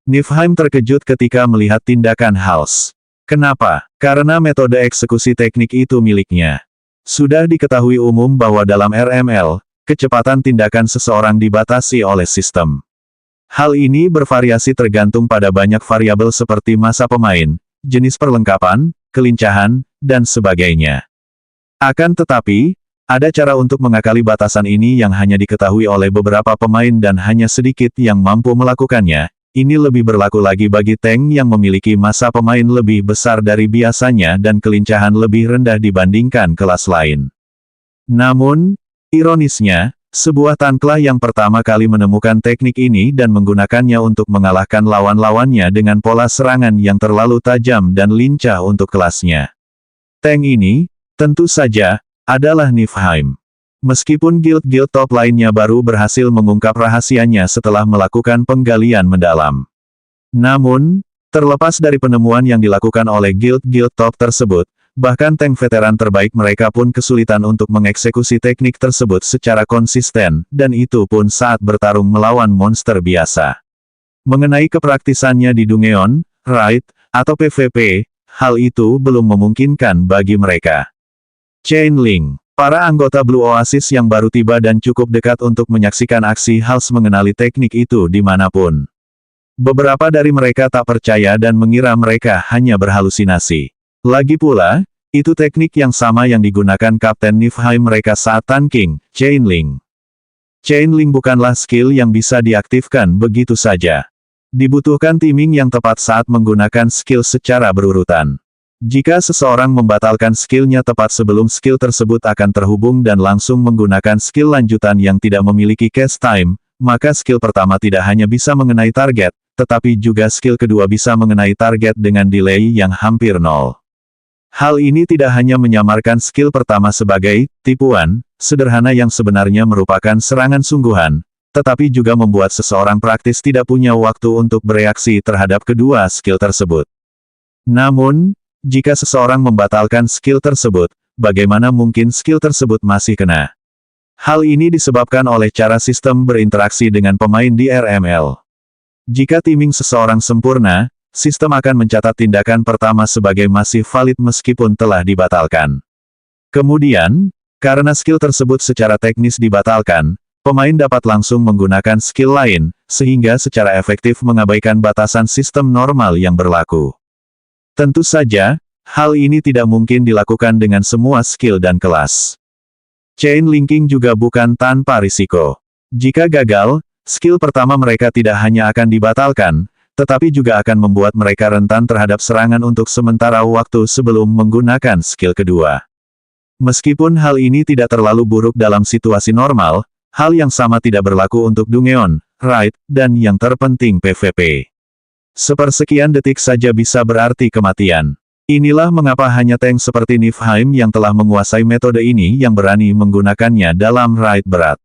Niflheim terkejut ketika melihat tindakan Hals. Kenapa? Karena metode eksekusi teknik itu miliknya. Sudah diketahui umum bahwa dalam RML, kecepatan tindakan seseorang dibatasi oleh sistem. Hal ini bervariasi tergantung pada banyak variabel seperti masa pemain, jenis perlengkapan, kelincahan, dan sebagainya. Akan tetapi, ada cara untuk mengakali batasan ini yang hanya diketahui oleh beberapa pemain dan hanya sedikit yang mampu melakukannya. Ini lebih berlaku lagi bagi tank yang memiliki masa pemain lebih besar dari biasanya dan kelincahan lebih rendah dibandingkan kelas lain. Namun, ironisnya, sebuah tanklah yang pertama kali menemukan teknik ini dan menggunakannya untuk mengalahkan lawan-lawannya dengan pola serangan yang terlalu tajam dan lincah untuk kelasnya. Tank ini, tentu saja, adalah Niflheim. Meskipun guild-guild top lainnya baru berhasil mengungkap rahasianya setelah melakukan penggalian mendalam. Namun, terlepas dari penemuan yang dilakukan oleh guild-guild top tersebut, Bahkan tank veteran terbaik mereka pun kesulitan untuk mengeksekusi teknik tersebut secara konsisten, dan itu pun saat bertarung melawan monster biasa. Mengenai kepraktisannya di Dungeon, Raid, atau PvP, hal itu belum memungkinkan bagi mereka. Chainlink. Para anggota Blue Oasis yang baru tiba dan cukup dekat untuk menyaksikan aksi Hals mengenali teknik itu dimanapun. Beberapa dari mereka tak percaya dan mengira mereka hanya berhalusinasi. Lagi pula, itu teknik yang sama yang digunakan Kapten Niflheim mereka saat tanking, Chainlink. Chainlink bukanlah skill yang bisa diaktifkan begitu saja. Dibutuhkan timing yang tepat saat menggunakan skill secara berurutan. Jika seseorang membatalkan skillnya tepat sebelum skill tersebut akan terhubung dan langsung menggunakan skill lanjutan yang tidak memiliki cast time, maka skill pertama tidak hanya bisa mengenai target, tetapi juga skill kedua bisa mengenai target dengan delay yang hampir nol. Hal ini tidak hanya menyamarkan skill pertama sebagai tipuan sederhana yang sebenarnya merupakan serangan sungguhan, tetapi juga membuat seseorang praktis tidak punya waktu untuk bereaksi terhadap kedua skill tersebut. Namun, jika seseorang membatalkan skill tersebut, bagaimana mungkin skill tersebut masih kena? Hal ini disebabkan oleh cara sistem berinteraksi dengan pemain di RML. Jika timing seseorang sempurna, sistem akan mencatat tindakan pertama sebagai masih valid meskipun telah dibatalkan. Kemudian, karena skill tersebut secara teknis dibatalkan, pemain dapat langsung menggunakan skill lain, sehingga secara efektif mengabaikan batasan sistem normal yang berlaku. Tentu saja, hal ini tidak mungkin dilakukan dengan semua skill dan kelas. Chain linking juga bukan tanpa risiko. Jika gagal, skill pertama mereka tidak hanya akan dibatalkan, tetapi juga akan membuat mereka rentan terhadap serangan untuk sementara waktu sebelum menggunakan skill kedua. Meskipun hal ini tidak terlalu buruk dalam situasi normal, hal yang sama tidak berlaku untuk Dungeon, Raid, dan yang terpenting PvP. Sepersekian detik saja bisa berarti kematian. Inilah mengapa hanya tank seperti Niflheim yang telah menguasai metode ini yang berani menggunakannya dalam raid berat.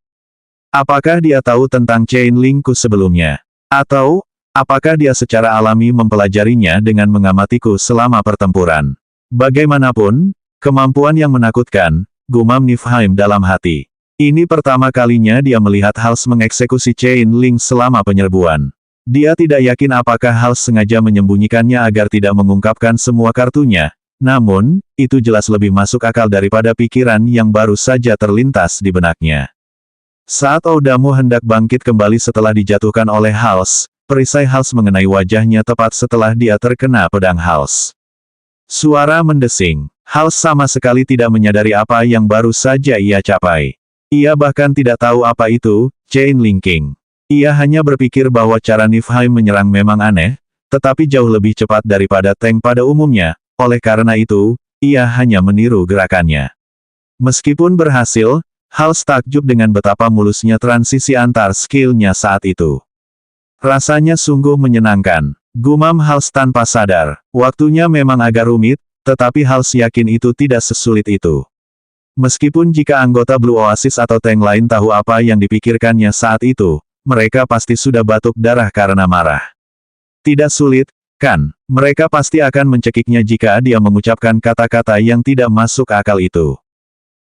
Apakah dia tahu tentang Chain Link-ku sebelumnya? Atau, apakah dia secara alami mempelajarinya dengan mengamatiku selama pertempuran? Bagaimanapun, kemampuan yang menakutkan, gumam Niflheim dalam hati. Ini pertama kalinya dia melihat Hals mengeksekusi Chain Link selama penyerbuan. Dia tidak yakin apakah Hals sengaja menyembunyikannya agar tidak mengungkapkan semua kartunya, namun, itu jelas lebih masuk akal daripada pikiran yang baru saja terlintas di benaknya. Saat Oudamu hendak bangkit kembali setelah dijatuhkan oleh Hals, perisai Hals mengenai wajahnya tepat setelah dia terkena pedang Hals. Suara mendesing. Hals sama sekali tidak menyadari apa yang baru saja ia capai. Ia bahkan tidak tahu apa itu, chain linking. Ia hanya berpikir bahwa cara Niflheim menyerang memang aneh, tetapi jauh lebih cepat daripada tank pada umumnya, oleh karena itu, ia hanya meniru gerakannya. Meskipun berhasil, Hals takjub dengan betapa mulusnya transisi antar skill-nya saat itu. Rasanya sungguh menyenangkan. Gumam Hals tanpa sadar. Waktunya memang agak rumit, tetapi Hals yakin itu tidak sesulit itu. Meskipun jika anggota Blue Oasis atau tank lain tahu apa yang dipikirkannya saat itu, mereka pasti sudah batuk darah karena marah. Tidak sulit, kan? Mereka pasti akan mencekiknya jika dia mengucapkan kata-kata yang tidak masuk akal itu.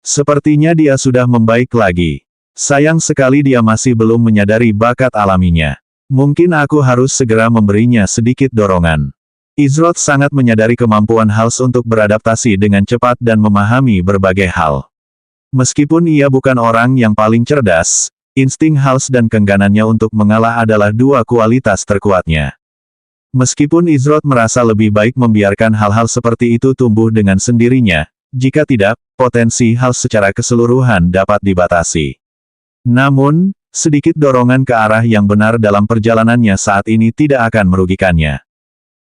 Sepertinya dia sudah membaik lagi. Sayang sekali dia masih belum menyadari bakat alaminya. Mungkin aku harus segera memberinya sedikit dorongan. Izroth sangat menyadari kemampuan Hals untuk beradaptasi dengan cepat dan memahami berbagai hal. Meskipun ia bukan orang yang paling cerdas, insting Hals dan kengganannya untuk mengalah adalah dua kualitas terkuatnya. Meskipun Izroth merasa lebih baik membiarkan hal-hal seperti itu tumbuh dengan sendirinya, jika tidak, potensi Hals secara keseluruhan dapat dibatasi. Namun, sedikit dorongan ke arah yang benar dalam perjalanannya saat ini tidak akan merugikannya.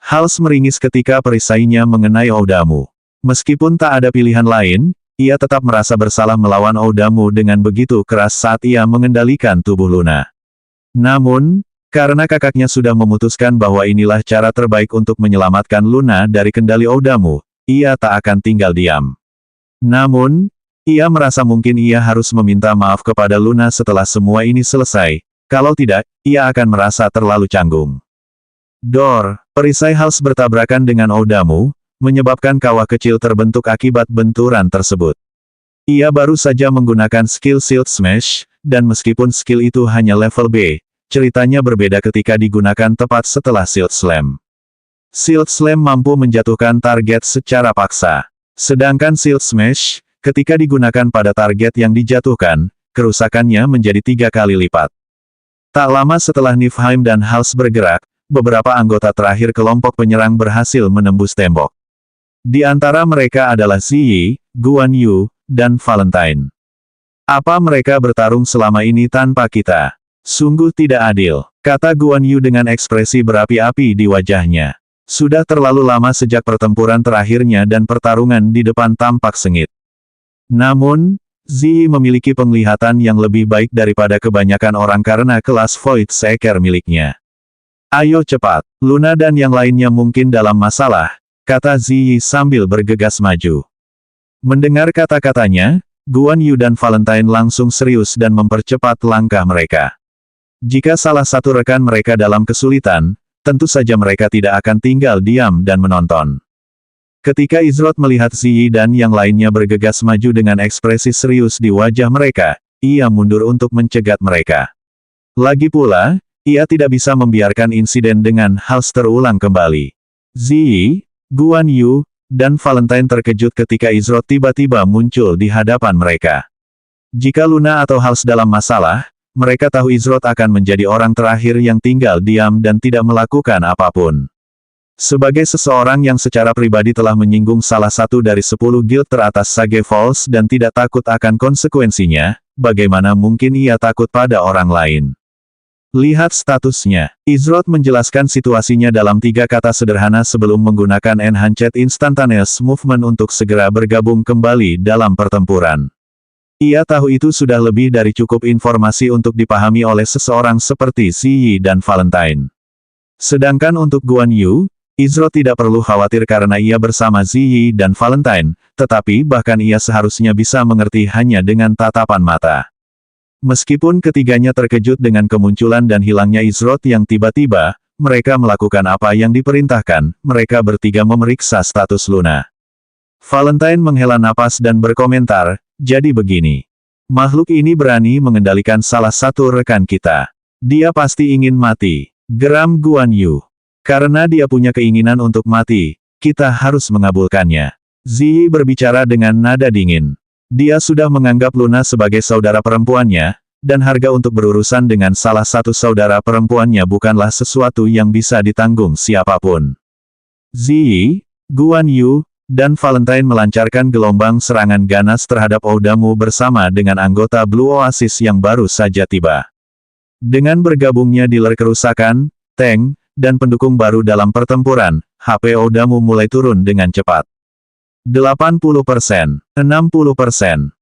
Hals meringis ketika perisainya mengenai Oudamu. Meskipun tak ada pilihan lain, ia tetap merasa bersalah melawan Oudamu dengan begitu keras saat ia mengendalikan tubuh Luna. Namun, karena kakaknya sudah memutuskan bahwa inilah cara terbaik untuk menyelamatkan Luna dari kendali Oudamu, ia tak akan tinggal diam. Namun, ia merasa mungkin ia harus meminta maaf kepada Luna setelah semua ini selesai, kalau tidak, ia akan merasa terlalu canggung. Dor, perisai Hals bertabrakan dengan Oudamu, menyebabkan kawah kecil terbentuk akibat benturan tersebut. Ia baru saja menggunakan skill Shield Smash, dan meskipun skill itu hanya level B, ceritanya berbeda ketika digunakan tepat setelah Shield Slam. Shield Slam mampu menjatuhkan target secara paksa. Sedangkan Shield Smash, ketika digunakan pada target yang dijatuhkan, kerusakannya menjadi 3 kali lipat. Tak lama setelah Niflheim dan Hals bergerak, beberapa anggota terakhir kelompok penyerang berhasil menembus tembok. Di antara mereka adalah Ziyi, Guan Yu, dan Valentine. Apa mereka bertarung selama ini tanpa kita? Sungguh tidak adil, kata Guan Yu dengan ekspresi berapi-api di wajahnya. Sudah terlalu lama sejak pertempuran terakhirnya dan pertarungan di depan tampak sengit. Namun, Ziyi memiliki penglihatan yang lebih baik daripada kebanyakan orang karena kelas Void Seeker miliknya. Ayo cepat, Luna dan yang lainnya mungkin dalam masalah, kata Ziyi sambil bergegas maju. Mendengar kata-katanya, Guan Yu dan Valentine langsung serius dan mempercepat langkah mereka. Jika salah satu rekan mereka dalam kesulitan, tentu saja mereka tidak akan tinggal diam dan menonton. Ketika Izroth melihat Ziyi dan yang lainnya bergegas maju dengan ekspresi serius di wajah mereka, ia mundur untuk mencegat mereka. Lagi pula, ia tidak bisa membiarkan insiden dengan Hals terulang kembali. Ziyi, Guan Yu, dan Valentine terkejut ketika Izroth tiba-tiba muncul di hadapan mereka. Jika Luna atau Hals dalam masalah, mereka tahu Izroth akan menjadi orang terakhir yang tinggal diam dan tidak melakukan apapun. Sebagai seseorang yang secara pribadi telah menyinggung salah satu dari 10 guild teratas Sage Falls dan tidak takut akan konsekuensinya, bagaimana mungkin ia takut pada orang lain? Lihat statusnya. Izroth menjelaskan situasinya dalam 3 kata sederhana sebelum menggunakan Enhanced Instantaneous Movement untuk segera bergabung kembali dalam pertempuran. Ia tahu itu sudah lebih dari cukup informasi untuk dipahami oleh seseorang seperti Ziyi dan Valentine. Sedangkan untuk Guan Yu, Izroth tidak perlu khawatir karena ia bersama Ziyi dan Valentine, tetapi bahkan ia seharusnya bisa mengerti hanya dengan tatapan mata. Meskipun ketiganya terkejut dengan kemunculan dan hilangnya Izroth yang tiba-tiba, mereka melakukan apa yang diperintahkan, mereka bertiga memeriksa status Luna. Valentine menghela napas dan berkomentar, jadi begini. Makhluk ini berani mengendalikan salah satu rekan kita. Dia pasti ingin mati. Geram Guan Yu. Karena dia punya keinginan untuk mati, kita harus mengabulkannya. Ziyi berbicara dengan nada dingin. Dia sudah menganggap Luna sebagai saudara perempuannya, dan harga untuk berurusan dengan salah satu saudara perempuannya bukanlah sesuatu yang bisa ditanggung siapapun. Ziyi, Guan Yu, dan Valentine melancarkan gelombang serangan ganas terhadap Oudamu bersama dengan anggota Blue Oasis yang baru saja tiba. Dengan bergabungnya dealer kerusakan, tank, dan pendukung baru dalam pertempuran, HP Oudamu mulai turun dengan cepat. 80%, 60%, 50%.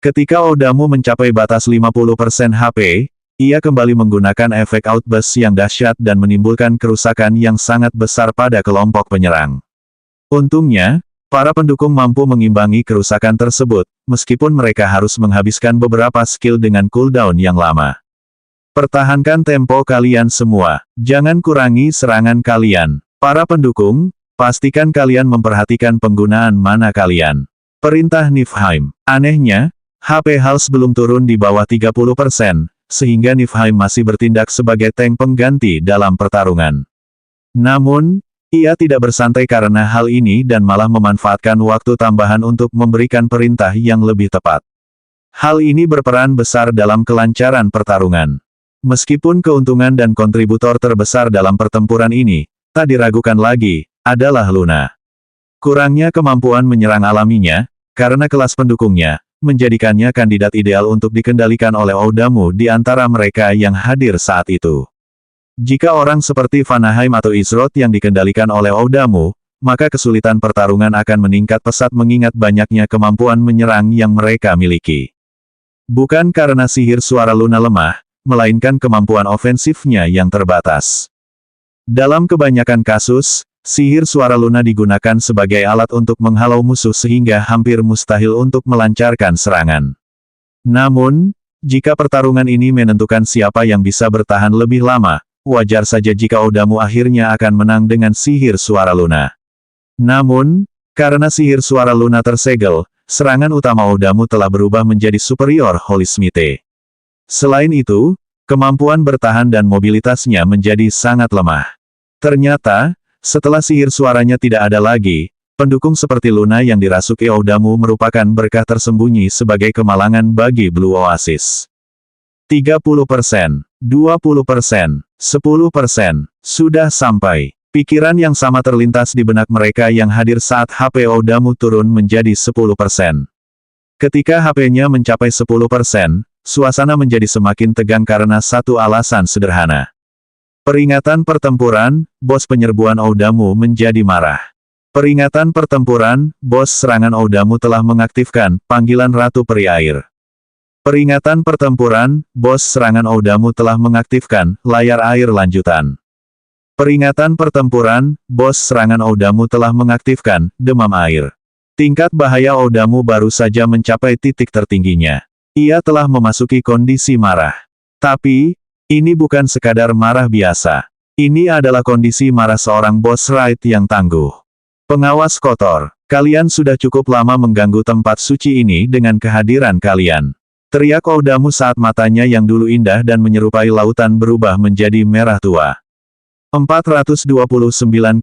Ketika Oudamu mencapai batas 50% HP, ia kembali menggunakan efek outburst yang dahsyat dan menimbulkan kerusakan yang sangat besar pada kelompok penyerang. Untungnya, para pendukung mampu mengimbangi kerusakan tersebut, meskipun mereka harus menghabiskan beberapa skill dengan cooldown yang lama. Pertahankan tempo kalian semua, jangan kurangi serangan kalian. Para pendukung, pastikan kalian memperhatikan penggunaan mana kalian. Perintah Niflheim. Anehnya, HP Hals belum turun di bawah 30%, sehingga Niflheim masih bertindak sebagai tank pengganti dalam pertarungan. Namun, ia tidak bersantai karena hal ini dan malah memanfaatkan waktu tambahan untuk memberikan perintah yang lebih tepat. Hal ini berperan besar dalam kelancaran pertarungan. Meskipun keuntungan dan kontributor terbesar dalam pertempuran ini, tak diragukan lagi, adalah Luna. Kurangnya kemampuan menyerang alaminya, karena kelas pendukungnya, menjadikannya kandidat ideal untuk dikendalikan oleh Oudamu di antara mereka yang hadir saat itu. Jika orang seperti Vanaheim atau Izroth yang dikendalikan oleh Oudamu, maka kesulitan pertarungan akan meningkat pesat mengingat banyaknya kemampuan menyerang yang mereka miliki. Bukan karena sihir suara Luna lemah, melainkan kemampuan ofensifnya yang terbatas. Dalam kebanyakan kasus, sihir suara Luna digunakan sebagai alat untuk menghalau musuh sehingga hampir mustahil untuk melancarkan serangan. Namun, jika pertarungan ini menentukan siapa yang bisa bertahan lebih lama, wajar saja jika Oudamu akhirnya akan menang dengan sihir suara Luna. Namun, karena sihir suara Luna tersegel, serangan utama Odamu telah berubah menjadi superior Holy Smite. Selain itu, kemampuan bertahan dan mobilitasnya menjadi sangat lemah. Ternyata, setelah sihir suaranya tidak ada lagi, pendukung seperti Luna yang dirasuki Odamu merupakan berkah tersembunyi sebagai kemalangan bagi Blue Oasis. 30%, 20%, 10%, sudah sampai. Pikiran yang sama terlintas di benak mereka yang hadir saat HP Odamu turun menjadi 10%. Ketika HP-nya mencapai 10%, suasana menjadi semakin tegang karena satu alasan sederhana. Peringatan pertempuran, bos penyerbuan Odamu menjadi marah. Peringatan pertempuran, bos serangan Odamu telah mengaktifkan panggilan Ratu Peri Air. Peringatan pertempuran, bos serangan Odamu telah mengaktifkan layar air lanjutan. Peringatan pertempuran, bos serangan Odamu telah mengaktifkan demam air. Tingkat bahaya Odamu baru saja mencapai titik tertingginya. Ia telah memasuki kondisi marah. Tapi, ini bukan sekadar marah biasa. Ini adalah kondisi marah seorang boss raid yang tangguh. Pengawas kotor, kalian sudah cukup lama mengganggu tempat suci ini dengan kehadiran kalian. Teriak Odamu saat matanya yang dulu indah dan menyerupai lautan berubah menjadi merah tua. 429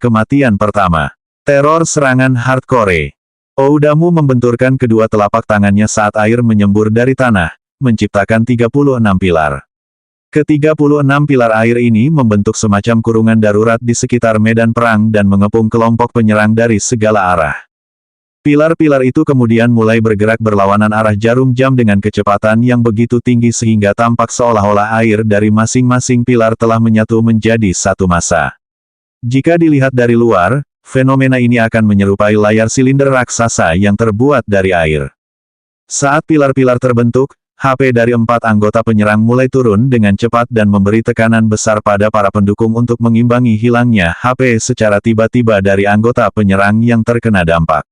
kematian pertama. Teror serangan hardcore. Odamu membenturkan kedua telapak tangannya saat air menyembur dari tanah, menciptakan 36 pilar. Ke-36 pilar air ini membentuk semacam kurungan darurat di sekitar medan perang dan mengepung kelompok penyerang dari segala arah. Pilar-pilar itu kemudian mulai bergerak berlawanan arah jarum jam dengan kecepatan yang begitu tinggi sehingga tampak seolah-olah air dari masing-masing pilar telah menyatu menjadi satu massa. Jika dilihat dari luar, fenomena ini akan menyerupai layar silinder raksasa yang terbuat dari air. Saat pilar-pilar terbentuk, HP dari 4 anggota penyerang mulai turun dengan cepat dan memberi tekanan besar pada para pendukung untuk mengimbangi hilangnya HP secara tiba-tiba dari anggota penyerang yang terkena dampak.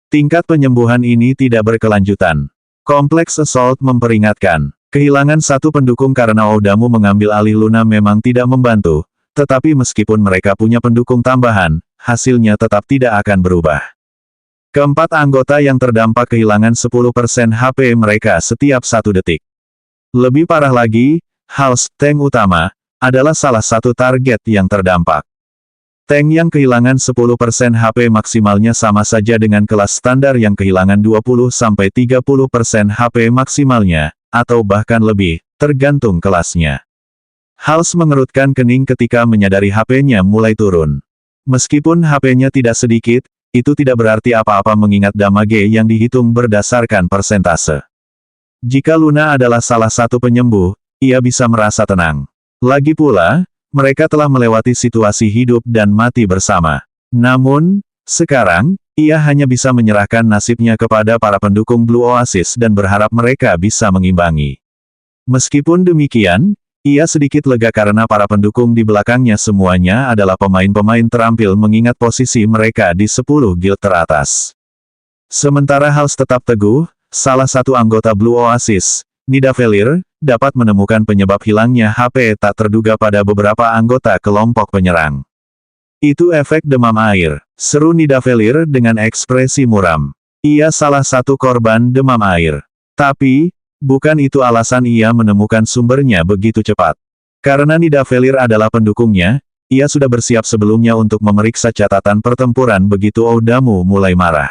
Tingkat penyembuhan ini tidak berkelanjutan. Kompleks Assault memperingatkan, kehilangan satu pendukung karena Odamu mengambil alih Luna memang tidak membantu, tetapi meskipun mereka punya pendukung tambahan, hasilnya tetap tidak akan berubah. Keempat anggota yang terdampak kehilangan 10% HP mereka setiap 1 detik. Lebih parah lagi, Hals, tank utama, adalah salah satu target yang terdampak. Tank yang kehilangan 10% HP maksimalnya sama saja dengan kelas standar yang kehilangan 20-30% HP maksimalnya, atau bahkan lebih, tergantung kelasnya. Hals mengerutkan kening ketika menyadari HP-nya mulai turun. Meskipun HP-nya tidak sedikit, itu tidak berarti apa-apa mengingat damage yang dihitung berdasarkan persentase. Jika Luna adalah salah satu penyembuh, ia bisa merasa tenang. Lagi pula, mereka telah melewati situasi hidup dan mati bersama. Namun, sekarang, ia hanya bisa menyerahkan nasibnya kepada para pendukung Blue Oasis dan berharap mereka bisa mengimbangi. Meskipun demikian, ia sedikit lega karena para pendukung di belakangnya semuanya adalah pemain-pemain terampil mengingat posisi mereka di 10 guild teratas. Sementara Hals tetap teguh, salah satu anggota Blue Oasis, Nidavellir, dapat menemukan penyebab hilangnya HP tak terduga pada beberapa anggota kelompok penyerang. Itu efek demam air, seru Nidavellir dengan ekspresi muram. Ia salah satu korban demam air. Tapi, bukan itu alasan ia menemukan sumbernya begitu cepat. Karena Nidavellir adalah pendukungnya, ia sudah bersiap sebelumnya untuk memeriksa catatan pertempuran begitu Odamu mulai marah.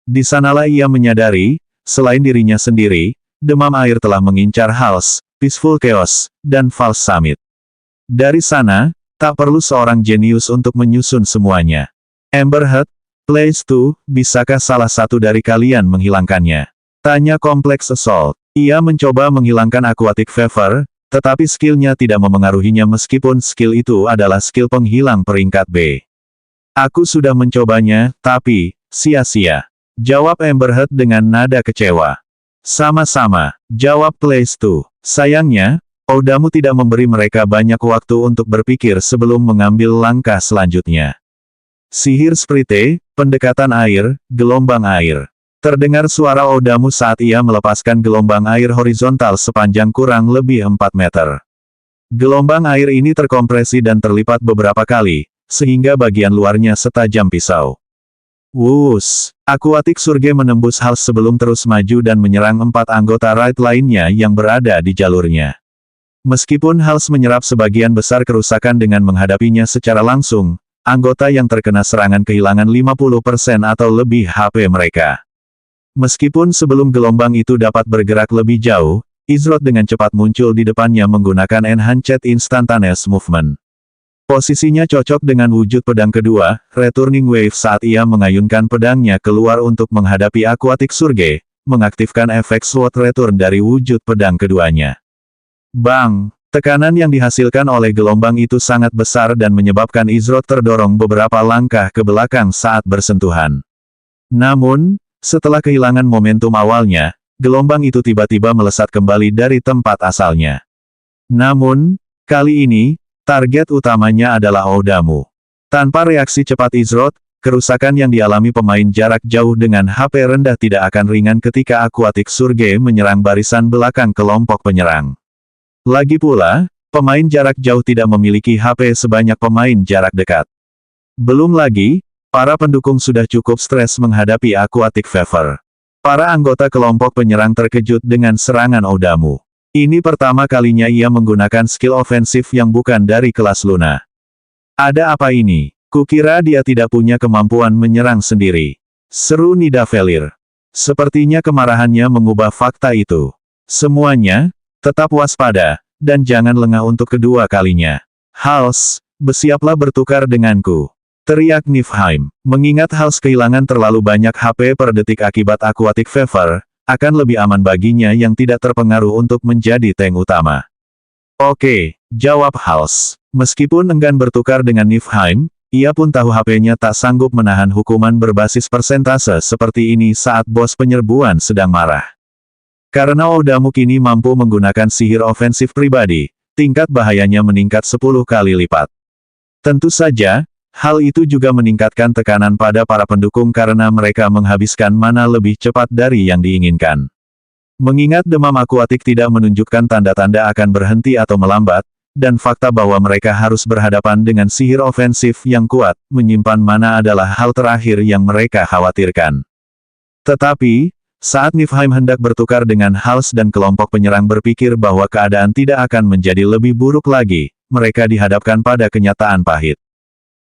Di sanalah ia menyadari, selain dirinya sendiri, demam air telah mengincar Hals, Peaceful Chaos, dan False Summit. Dari sana, tak perlu seorang jenius untuk menyusun semuanya. Emberhead, Place 2, bisakah salah satu dari kalian menghilangkannya? Tanya Kompleks Assault. Ia mencoba menghilangkan Aquatic Fever, tetapi skillnya tidak memengaruhinya meskipun skill itu adalah skill penghilang peringkat B. Aku sudah mencobanya, tapi, sia-sia. Jawab Emberhead dengan nada kecewa. Sama-sama, jawab Place 2. Sayangnya, Odamu tidak memberi mereka banyak waktu untuk berpikir sebelum mengambil langkah selanjutnya. Sihir Sprite, pendekatan air, gelombang air. Terdengar suara Odamu saat ia melepaskan gelombang air horizontal sepanjang kurang lebih 4 meter. Gelombang air ini terkompresi dan terlipat beberapa kali, sehingga bagian luarnya setajam pisau. Wus! Aquatic Surge menembus Hals sebelum terus maju dan menyerang 4 anggota Raid lainnya yang berada di jalurnya. Meskipun Hals menyerap sebagian besar kerusakan dengan menghadapinya secara langsung, anggota yang terkena serangan kehilangan 50% atau lebih HP mereka. Meskipun sebelum gelombang itu dapat bergerak lebih jauh, Izrot dengan cepat muncul di depannya menggunakan Enhanced Instantaneous Movement. Posisinya cocok dengan wujud pedang kedua, Returning Wave saat ia mengayunkan pedangnya keluar untuk menghadapi Aquatic Surge, mengaktifkan efek Sword Return dari wujud pedang keduanya. Bang! Tekanan yang dihasilkan oleh gelombang itu sangat besar dan menyebabkan Izrot terdorong beberapa langkah ke belakang saat bersentuhan. Namun, setelah kehilangan momentum awalnya, gelombang itu tiba-tiba melesat kembali dari tempat asalnya. Namun, kali ini, target utamanya adalah Oudamu. Tanpa reaksi cepat Izrot, kerusakan yang dialami pemain jarak jauh dengan HP rendah tidak akan ringan ketika Aquatic Surge menyerang barisan belakang kelompok penyerang. Lagi pula, pemain jarak jauh tidak memiliki HP sebanyak pemain jarak dekat. Belum lagi, para pendukung sudah cukup stres menghadapi Aquatic Fever. Para anggota kelompok penyerang terkejut dengan serangan Oudamu. Ini pertama kalinya ia menggunakan skill ofensif yang bukan dari kelas Luna. Ada apa ini? Kukira dia tidak punya kemampuan menyerang sendiri. Seru Nidavellir. Sepertinya kemarahannya mengubah fakta itu. Semuanya, tetap waspada, dan jangan lengah untuk kedua kalinya. Hals, bersiaplah bertukar denganku. Teriak Niflheim. Mengingat Hals kehilangan terlalu banyak HP per detik akibat Aquatic Fever, akan lebih aman baginya yang tidak terpengaruh untuk menjadi tank utama. Oke, jawab Hals. Meskipun enggan bertukar dengan Niflheim, ia pun tahu HP-nya tak sanggup menahan hukuman berbasis persentase seperti ini saat bos penyerbuan sedang marah. Karena Oudamu kini mampu menggunakan sihir ofensif pribadi, tingkat bahayanya meningkat 10 kali lipat. Tentu saja, hal itu juga meningkatkan tekanan pada para pendukung karena mereka menghabiskan mana lebih cepat dari yang diinginkan. Mengingat demam akuatik tidak menunjukkan tanda-tanda akan berhenti atau melambat, dan fakta bahwa mereka harus berhadapan dengan sihir ofensif yang kuat, menyimpan mana adalah hal terakhir yang mereka khawatirkan. Tetapi, saat Niflheim hendak bertukar dengan Hals dan kelompok penyerang berpikir bahwa keadaan tidak akan menjadi lebih buruk lagi, mereka dihadapkan pada kenyataan pahit.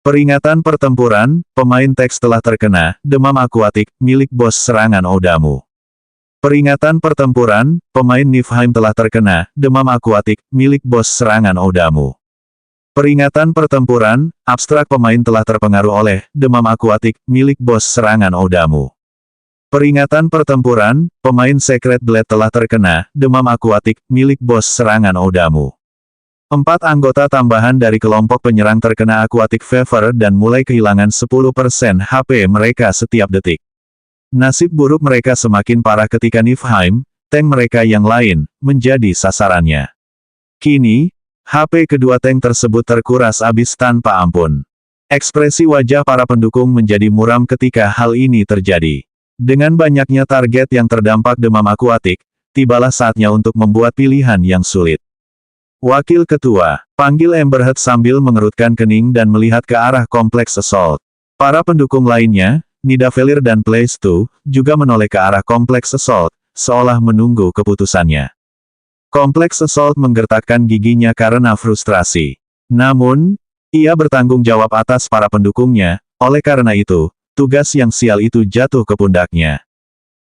Peringatan pertempuran, pemain teks telah terkena demam akuatik milik bos serangan Oudamu. Peringatan pertempuran, pemain Niflheim telah terkena demam akuatik milik bos serangan Oudamu. Peringatan pertempuran, abstrak pemain telah terpengaruh oleh demam akuatik milik bos serangan Oudamu. Peringatan pertempuran, pemain Secret Blade telah terkena demam akuatik milik bos serangan Oudamu. 4 anggota tambahan dari kelompok penyerang terkena Aquatic Fever dan mulai kehilangan 10% HP mereka setiap detik. Nasib buruk mereka semakin parah ketika Niflheim, tank mereka yang lain, menjadi sasarannya. Kini, HP kedua tank tersebut terkuras habis tanpa ampun. Ekspresi wajah para pendukung menjadi muram ketika hal ini terjadi. Dengan banyaknya target yang terdampak demam akuatik, tibalah saatnya untuk membuat pilihan yang sulit. Wakil Ketua, panggil Emberhead sambil mengerutkan kening dan melihat ke arah kompleks Assault. Para pendukung lainnya, Nidavellir dan Place2, juga menoleh ke arah kompleks Assault, seolah menunggu keputusannya. Kompleks Assault menggertakkan giginya karena frustrasi. Namun, ia bertanggung jawab atas para pendukungnya, oleh karena itu, tugas yang sial itu jatuh ke pundaknya.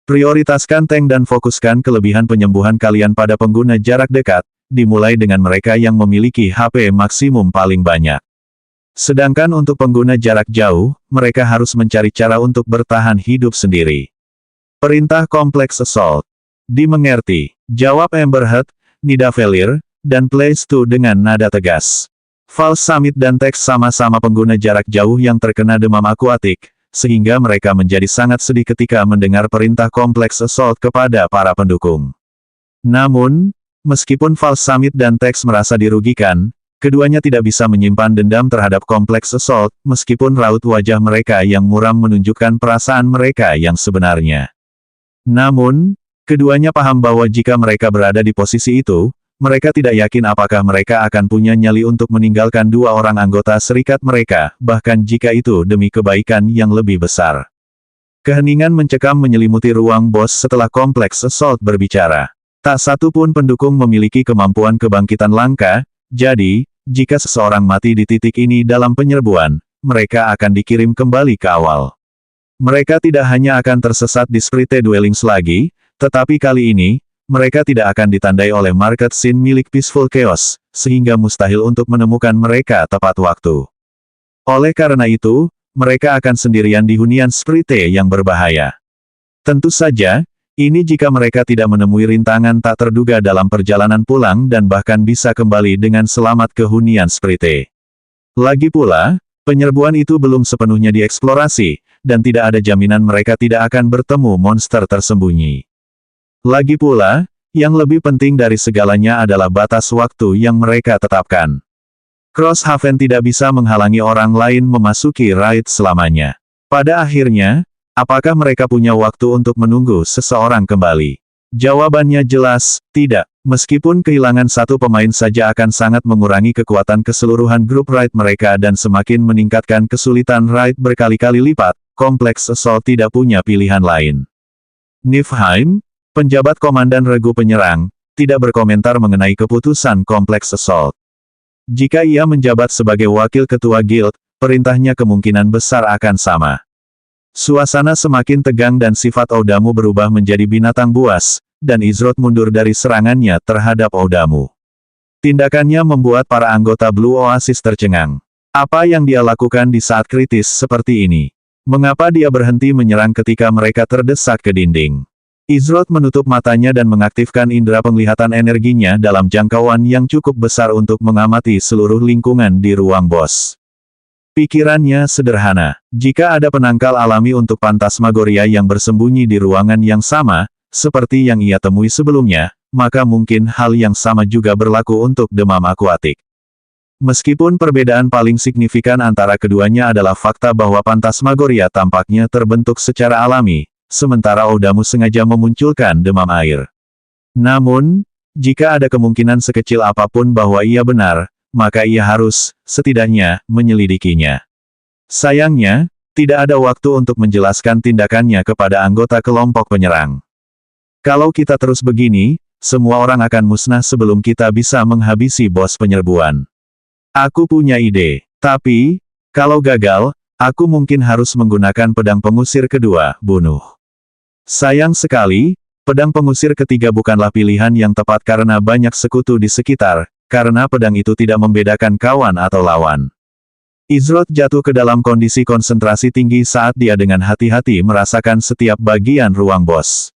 Prioritaskan tank dan fokuskan kelebihan penyembuhan kalian pada pengguna jarak dekat, dimulai dengan mereka yang memiliki HP maksimum paling banyak. Sedangkan untuk pengguna jarak jauh, mereka harus mencari cara untuk bertahan hidup sendiri. Perintah kompleks Assault. Dimengerti, jawab Emberhead, Nidavellir, dan Place2 dengan nada tegas. False Summit dan Tex sama-sama pengguna jarak jauh yang terkena demam akuatik, sehingga mereka menjadi sangat sedih ketika mendengar perintah kompleks Assault kepada para pendukung. Namun, meskipun False Summit dan Tex merasa dirugikan, keduanya tidak bisa menyimpan dendam terhadap kompleks Assault, meskipun raut wajah mereka yang muram menunjukkan perasaan mereka yang sebenarnya. Namun, keduanya paham bahwa jika mereka berada di posisi itu, mereka tidak yakin apakah mereka akan punya nyali untuk meninggalkan 2 orang anggota serikat mereka, bahkan jika itu demi kebaikan yang lebih besar. Keheningan mencekam menyelimuti ruang bos setelah kompleks assault berbicara. Tak satu pun pendukung memiliki kemampuan kebangkitan langka, jadi, jika seseorang mati di titik ini dalam penyerbuan, mereka akan dikirim kembali ke awal. Mereka tidak hanya akan tersesat di Sprite Dwellings lagi, tetapi kali ini, mereka tidak akan ditandai oleh market scene milik Peaceful Chaos, sehingga mustahil untuk menemukan mereka tepat waktu. Oleh karena itu, mereka akan sendirian di hunian Sprite yang berbahaya. Tentu saja, ini jika mereka tidak menemui rintangan tak terduga dalam perjalanan pulang dan bahkan bisa kembali dengan selamat ke hunian Sprite. Lagi pula, penyerbuan itu belum sepenuhnya dieksplorasi, dan tidak ada jaminan mereka tidak akan bertemu monster tersembunyi. Lagi pula, yang lebih penting dari segalanya adalah batas waktu yang mereka tetapkan. Crosshaven tidak bisa menghalangi orang lain memasuki raid selamanya. Pada akhirnya, apakah mereka punya waktu untuk menunggu seseorang kembali? Jawabannya jelas, tidak. Meskipun kehilangan satu pemain saja akan sangat mengurangi kekuatan keseluruhan grup raid mereka dan semakin meningkatkan kesulitan raid berkali-kali lipat, kompleks assault tidak punya pilihan lain. Niflheim, penjabat komandan regu penyerang, tidak berkomentar mengenai keputusan kompleks assault. Jika ia menjabat sebagai wakil ketua guild, perintahnya kemungkinan besar akan sama. Suasana semakin tegang dan sifat Oudamu berubah menjadi binatang buas, dan Izroth mundur dari serangannya terhadap Oudamu. Tindakannya membuat para anggota Blue Oasis tercengang. Apa yang dia lakukan di saat kritis seperti ini? Mengapa dia berhenti menyerang ketika mereka terdesak ke dinding? Izroth menutup matanya dan mengaktifkan indera penglihatan energinya dalam jangkauan yang cukup besar untuk mengamati seluruh lingkungan di ruang bos. Pikirannya sederhana. Jika ada penangkal alami untuk Phantasmagoria yang bersembunyi di ruangan yang sama, seperti yang ia temui sebelumnya, maka mungkin hal yang sama juga berlaku untuk demam akuatik. Meskipun perbedaan paling signifikan antara keduanya adalah fakta bahwa Phantasmagoria tampaknya terbentuk secara alami, sementara Oudamu sengaja memunculkan demam air. Namun, jika ada kemungkinan sekecil apapun bahwa ia benar, maka ia harus, setidaknya, menyelidikinya. Sayangnya, tidak ada waktu untuk menjelaskan tindakannya kepada anggota kelompok penyerang. Kalau kita terus begini, semua orang akan musnah sebelum kita bisa menghabisi bos penyerbuan. Aku punya ide. Tapi, kalau gagal, aku mungkin harus menggunakan pedang pengusir kedua, bunuh. Sayang sekali, pedang pengusir ketiga bukanlah pilihan yang tepat karena banyak sekutu di sekitar, karena pedang itu tidak membedakan kawan atau lawan. Izroth jatuh ke dalam kondisi konsentrasi tinggi saat dia dengan hati-hati merasakan setiap bagian ruang bos.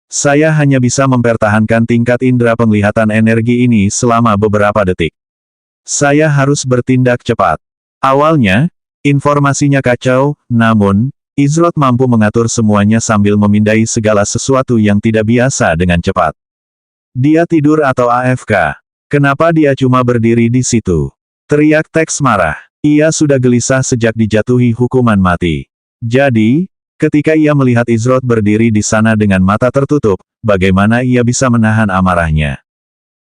Saya hanya bisa mempertahankan tingkat indera penglihatan energi ini selama beberapa detik. Saya harus bertindak cepat. Awalnya, informasinya kacau, namun, Izroth mampu mengatur semuanya sambil memindai segala sesuatu yang tidak biasa dengan cepat. Dia tidur atau AFK? Kenapa dia cuma berdiri di situ? Teriak Tex marah. Ia sudah gelisah sejak dijatuhi hukuman mati. Jadi, ketika ia melihat Izroth berdiri di sana dengan mata tertutup, bagaimana ia bisa menahan amarahnya?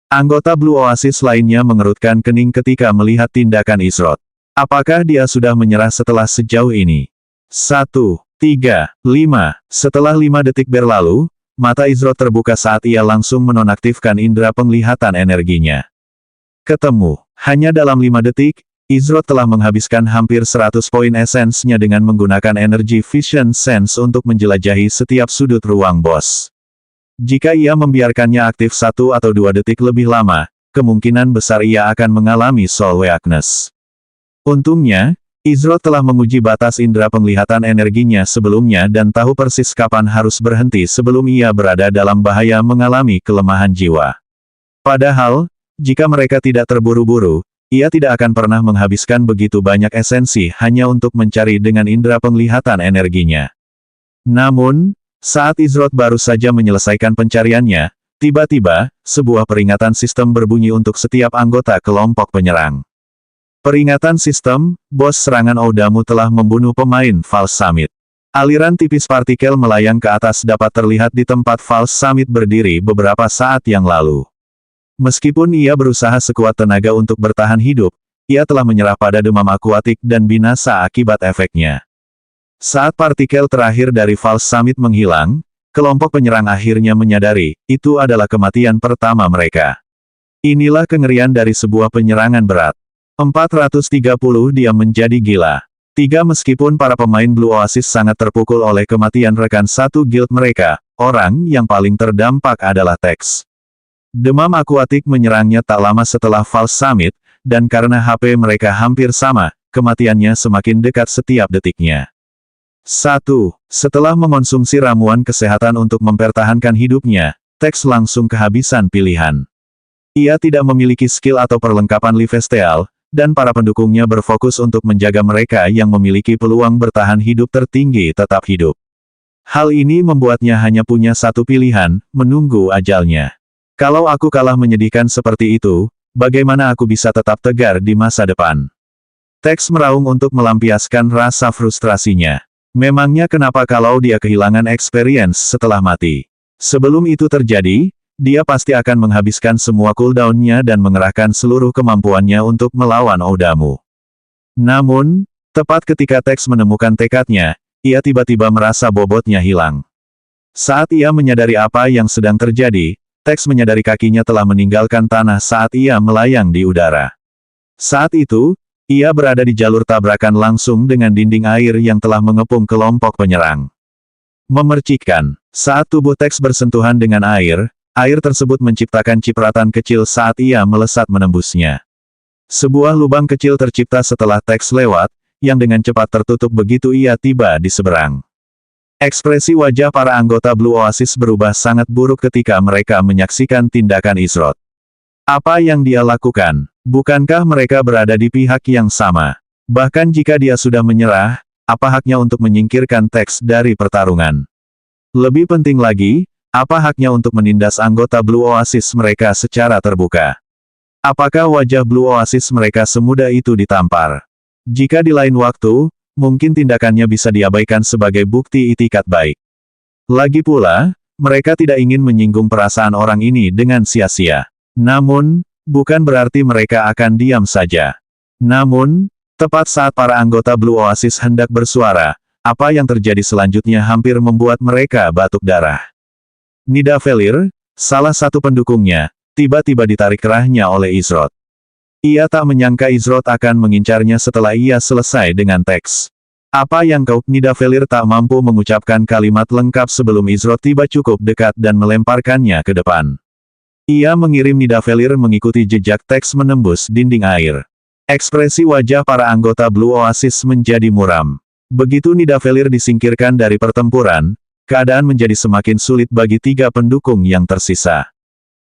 Anggota Blue Oasis lainnya mengerutkan kening ketika melihat tindakan Izroth. Apakah dia sudah menyerah setelah sejauh ini? 1, 3, 5. Setelah 5 detik berlalu, mata Izroth terbuka saat ia langsung menonaktifkan indera penglihatan energinya. Ketemu. Hanya dalam 5 detik, Izroth telah menghabiskan hampir 100 poin esensnya dengan menggunakan energi Vision Sense untuk menjelajahi setiap sudut ruang bos. Jika ia membiarkannya aktif 1 atau 2 detik lebih lama, kemungkinan besar ia akan mengalami Soul Weakness. Untungnya, Izroth telah menguji batas indera penglihatan energinya sebelumnya dan tahu persis kapan harus berhenti sebelum ia berada dalam bahaya mengalami kelemahan jiwa. Padahal, jika mereka tidak terburu-buru, ia tidak akan pernah menghabiskan begitu banyak esensi hanya untuk mencari dengan indera penglihatan energinya. Namun, saat Izroth baru saja menyelesaikan pencariannya, tiba-tiba, sebuah peringatan sistem berbunyi untuk setiap anggota kelompok penyerang. Peringatan sistem, bos serangan Oudamu telah membunuh pemain False Summit. Aliran tipis partikel melayang ke atas dapat terlihat di tempat False Summit berdiri beberapa saat yang lalu. Meskipun ia berusaha sekuat tenaga untuk bertahan hidup, ia telah menyerah pada demam akuatik dan binasa akibat efeknya. Saat partikel terakhir dari False Summit menghilang, kelompok penyerang akhirnya menyadari, itu adalah kematian pertama mereka. Inilah kengerian dari sebuah penyerangan berat. 430 dia menjadi gila. Meskipun para pemain Blue Oasis sangat terpukul oleh kematian rekan satu guild mereka, orang yang paling terdampak adalah Tex. Demam akuatik menyerangnya tak lama setelah False Summit, dan karena HP mereka hampir sama, kematiannya semakin dekat setiap detiknya. 1. Setelah mengonsumsi ramuan kesehatan untuk mempertahankan hidupnya, Tex langsung kehabisan pilihan. Ia tidak memiliki skill atau perlengkapan lifesteal, dan para pendukungnya berfokus untuk menjaga mereka yang memiliki peluang bertahan hidup tertinggi tetap hidup. Hal ini membuatnya hanya punya satu pilihan, menunggu ajalnya. Kalau aku kalah menyedihkan seperti itu, bagaimana aku bisa tetap tegar di masa depan? Tex meraung untuk melampiaskan rasa frustrasinya. Memangnya kenapa kalau dia kehilangan experience setelah mati? Sebelum itu terjadi, dia pasti akan menghabiskan semua cooldown-nya dan mengerahkan seluruh kemampuannya untuk melawan Oudamu. Namun, tepat ketika Tex menemukan tekadnya, ia tiba-tiba merasa bobotnya hilang. Saat ia menyadari apa yang sedang terjadi, Tex menyadari kakinya telah meninggalkan tanah saat ia melayang di udara. Saat itu, ia berada di jalur tabrakan langsung dengan dinding air yang telah mengepung kelompok penyerang. Memercikkan, saat tubuh Tex bersentuhan dengan air tersebut menciptakan cipratan kecil saat ia melesat menembusnya. Sebuah lubang kecil tercipta setelah Tex lewat, yang dengan cepat tertutup begitu ia tiba di seberang. Ekspresi wajah para anggota Blue Oasis berubah sangat buruk ketika mereka menyaksikan tindakan Izroth. Apa yang dia lakukan? Bukankah mereka berada di pihak yang sama? Bahkan jika dia sudah menyerah, apa haknya untuk menyingkirkan Tex dari pertarungan? Lebih penting lagi, apa haknya untuk menindas anggota Blue Oasis mereka secara terbuka? Apakah wajah Blue Oasis mereka semudah itu ditampar? Jika di lain waktu, mungkin tindakannya bisa diabaikan sebagai bukti itikat baik. Lagi pula, mereka tidak ingin menyinggung perasaan orang ini dengan sia-sia. Namun, bukan berarti mereka akan diam saja. Namun, tepat saat para anggota Blue Oasis hendak bersuara, apa yang terjadi selanjutnya hampir membuat mereka batuk darah. Nidavellir, salah satu pendukungnya, tiba-tiba ditarik kerahnya oleh Izroth. Ia tak menyangka Izroth akan mengincarnya setelah ia selesai dengan Tex. Apa yang kau? Nidavellir tak mampu mengucapkan kalimat lengkap sebelum Izroth tiba cukup dekat dan melemparkannya ke depan. Ia mengirim Nidavellir mengikuti jejak Tex menembus dinding air. Ekspresi wajah para anggota Blue Oasis menjadi muram. Begitu Nidavellir disingkirkan dari pertempuran, keadaan menjadi semakin sulit bagi 3 pendukung yang tersisa.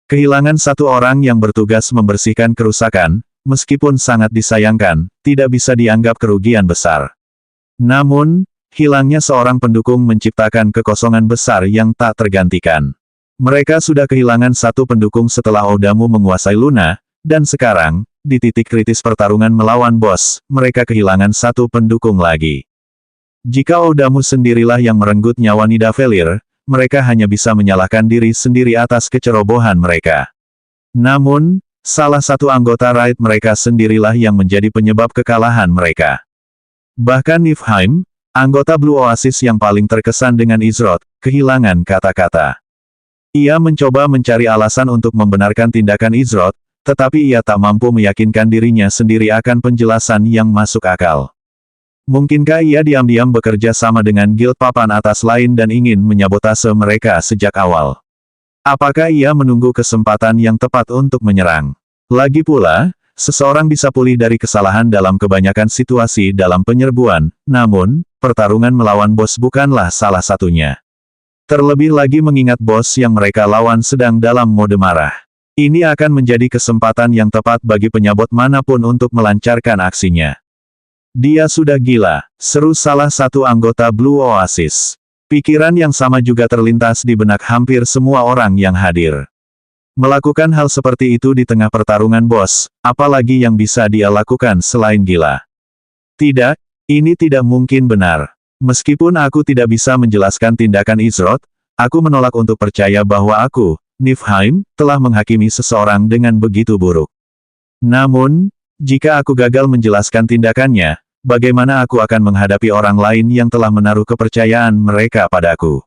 Kehilangan satu orang yang bertugas membersihkan kerusakan, meskipun sangat disayangkan, tidak bisa dianggap kerugian besar. Namun, hilangnya seorang pendukung menciptakan kekosongan besar yang tak tergantikan. Mereka sudah kehilangan satu pendukung setelah Oudamu menguasai Luna, dan sekarang, di titik kritis pertarungan melawan bos, mereka kehilangan satu pendukung lagi. Jika Oudamu sendirilah yang merenggut nyawa Nidavellir, mereka hanya bisa menyalahkan diri sendiri atas kecerobohan mereka. Namun, salah satu anggota raid mereka sendirilah yang menjadi penyebab kekalahan mereka. Bahkan Niflheim, anggota Blue Oasis yang paling terkesan dengan Izroth, kehilangan kata-kata. Ia mencoba mencari alasan untuk membenarkan tindakan Izroth, tetapi ia tak mampu meyakinkan dirinya sendiri akan penjelasan yang masuk akal. Mungkinkah ia diam-diam bekerja sama dengan guild papan atas lain dan ingin menyabotase mereka sejak awal? Apakah ia menunggu kesempatan yang tepat untuk menyerang? Lagi pula, seseorang bisa pulih dari kesalahan dalam kebanyakan situasi dalam penyerbuan, namun, pertarungan melawan bos bukanlah salah satunya. Terlebih lagi mengingat bos yang mereka lawan sedang dalam mode marah. Ini akan menjadi kesempatan yang tepat bagi penyabot manapun untuk melancarkan aksinya. Dia sudah gila, seru salah satu anggota Blue Oasis. Pikiran yang sama juga terlintas di benak hampir semua orang yang hadir. Melakukan hal seperti itu di tengah pertarungan bos, apalagi yang bisa dia lakukan selain gila. Tidak, ini tidak mungkin benar. Meskipun aku tidak bisa menjelaskan tindakan Izroth, aku menolak untuk percaya bahwa aku, Niflheim, telah menghakimi seseorang dengan begitu buruk. Namun, jika aku gagal menjelaskan tindakannya, bagaimana aku akan menghadapi orang lain yang telah menaruh kepercayaan mereka padaku?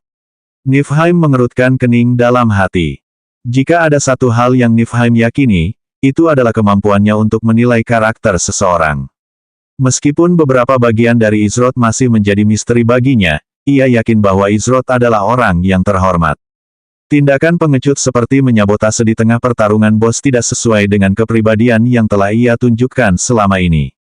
Niflheim mengerutkan kening dalam hati. Jika ada satu hal yang Niflheim yakini, itu adalah kemampuannya untuk menilai karakter seseorang. Meskipun beberapa bagian dari Izroth masih menjadi misteri baginya, ia yakin bahwa Izroth adalah orang yang terhormat. Tindakan pengecut seperti menyabotase di tengah pertarungan bos tidak sesuai dengan kepribadian yang telah ia tunjukkan selama ini.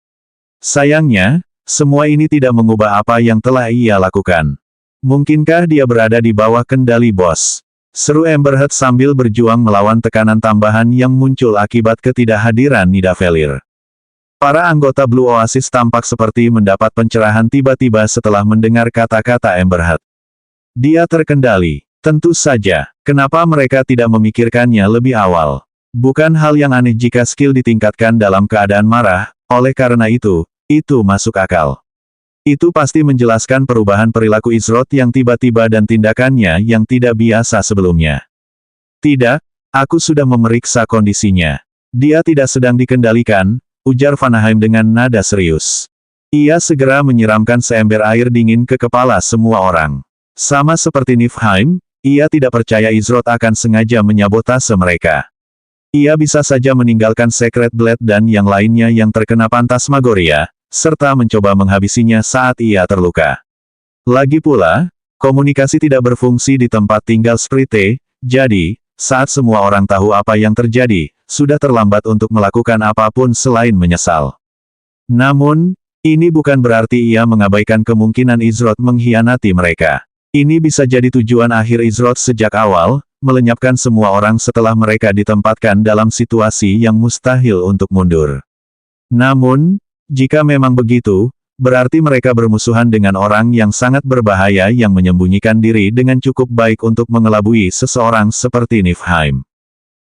Sayangnya, semua ini tidak mengubah apa yang telah ia lakukan. Mungkinkah dia berada di bawah kendali bos? Seru Emberhead sambil berjuang melawan tekanan tambahan yang muncul akibat ketidakhadiran Nidavellir. Para anggota Blue Oasis tampak seperti mendapat pencerahan tiba-tiba setelah mendengar kata-kata Emberhead. Dia terkendali. Tentu saja, kenapa mereka tidak memikirkannya lebih awal? Bukan hal yang aneh jika skill ditingkatkan dalam keadaan marah, oleh karena itu masuk akal. Itu pasti menjelaskan perubahan perilaku Izroth yang tiba-tiba dan tindakannya yang tidak biasa sebelumnya. Tidak, aku sudah memeriksa kondisinya. Dia tidak sedang dikendalikan, ujar Vanaheim dengan nada serius. Ia segera menyiramkan seember air dingin ke kepala semua orang. Sama seperti Niflheim, ia tidak percaya Izroth akan sengaja menyabotase mereka. Ia bisa saja meninggalkan Secret Blade dan yang lainnya yang terkena Phantasmagoria, serta mencoba menghabisinya saat ia terluka. Lagi pula, komunikasi tidak berfungsi di tempat tinggal Sprite, jadi, saat semua orang tahu apa yang terjadi, sudah terlambat untuk melakukan apapun selain menyesal. Namun, ini bukan berarti ia mengabaikan kemungkinan Izroth mengkhianati mereka. Ini bisa jadi tujuan akhir Izroth sejak awal, melenyapkan semua orang setelah mereka ditempatkan dalam situasi yang mustahil untuk mundur. Namun, jika memang begitu, berarti mereka bermusuhan dengan orang yang sangat berbahaya yang menyembunyikan diri dengan cukup baik untuk mengelabui seseorang seperti Niflheim.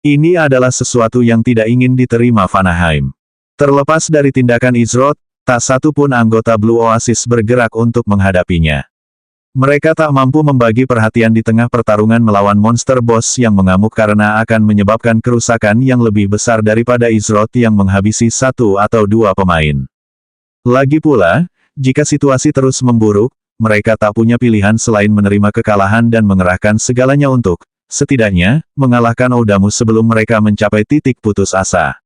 Ini adalah sesuatu yang tidak ingin diterima Vanaheim. Terlepas dari tindakan Izroth, tak satu pun anggota Blue Oasis bergerak untuk menghadapinya. Mereka tak mampu membagi perhatian di tengah pertarungan melawan monster boss yang mengamuk karena akan menyebabkan kerusakan yang lebih besar daripada Izroth yang menghabisi satu atau dua pemain. Lagi pula, jika situasi terus memburuk, mereka tak punya pilihan selain menerima kekalahan dan mengerahkan segalanya untuk, setidaknya, mengalahkan Oudamu sebelum mereka mencapai titik putus asa.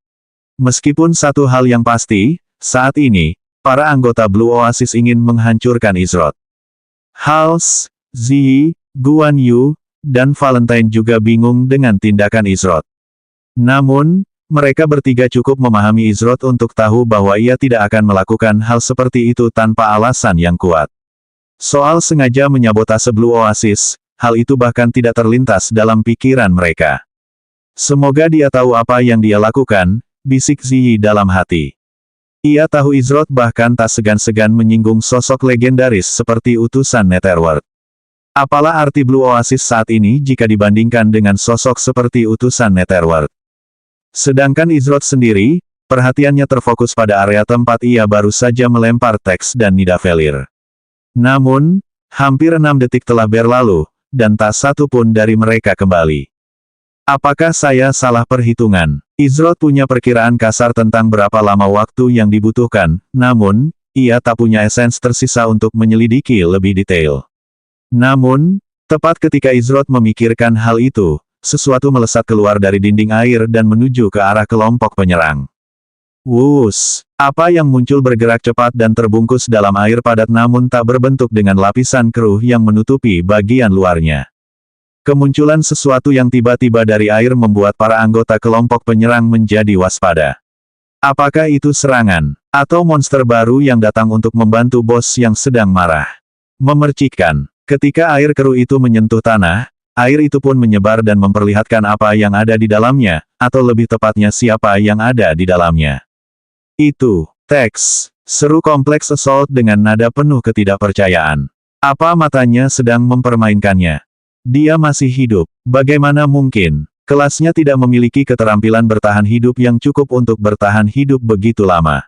Meskipun satu hal yang pasti, saat ini, para anggota Blue Oasis ingin menghancurkan Izroth. Hals, Ziyi, Guan Yu, dan Valentine juga bingung dengan tindakan Izroth. Namun, mereka bertiga cukup memahami Izroth untuk tahu bahwa ia tidak akan melakukan hal seperti itu tanpa alasan yang kuat. Soal sengaja menyabotase Blue Oasis, hal itu bahkan tidak terlintas dalam pikiran mereka. Semoga dia tahu apa yang dia lakukan, bisik Ziyi dalam hati. Ia tahu Izroth bahkan tak segan-segan menyinggung sosok legendaris seperti utusan Netherworld. Apalah arti Blue Oasis saat ini jika dibandingkan dengan sosok seperti utusan Netherworld? Sedangkan Izroth sendiri, perhatiannya terfokus pada area tempat ia baru saja melempar teks dan Nidavellir. Namun, hampir 6 detik telah berlalu, dan tak satu pun dari mereka kembali. Apakah saya salah perhitungan? Izroth punya perkiraan kasar tentang berapa lama waktu yang dibutuhkan, namun, ia tak punya esens tersisa untuk menyelidiki lebih detail. Namun, tepat ketika Izroth memikirkan hal itu, sesuatu melesat keluar dari dinding air dan menuju ke arah kelompok penyerang. Wus! Apa yang muncul bergerak cepat dan terbungkus dalam air padat namun tak berbentuk dengan lapisan keruh yang menutupi bagian luarnya. Kemunculan sesuatu yang tiba-tiba dari air membuat para anggota kelompok penyerang menjadi waspada. Apakah itu serangan, atau monster baru yang datang untuk membantu bos yang sedang marah? Memercikkan. Ketika air keruh itu menyentuh tanah, air itu pun menyebar dan memperlihatkan apa yang ada di dalamnya, atau lebih tepatnya siapa yang ada di dalamnya. Itu, teks, seru kompleks Assault dengan nada penuh ketidakpercayaan. Apa matanya sedang mempermainkannya? Dia masih hidup. Bagaimana mungkin? Kelasnya tidak memiliki keterampilan bertahan hidup yang cukup untuk bertahan hidup begitu lama.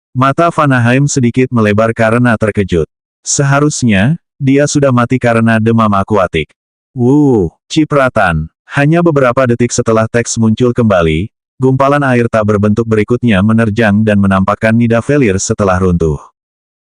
Mata Vanaheim sedikit melebar karena terkejut. Seharusnya, dia sudah mati karena demam akuatik. Cipratan. Hanya beberapa detik setelah teks muncul kembali, gumpalan air tak berbentuk berikutnya menerjang dan menampakkan Nidavellir setelah runtuh.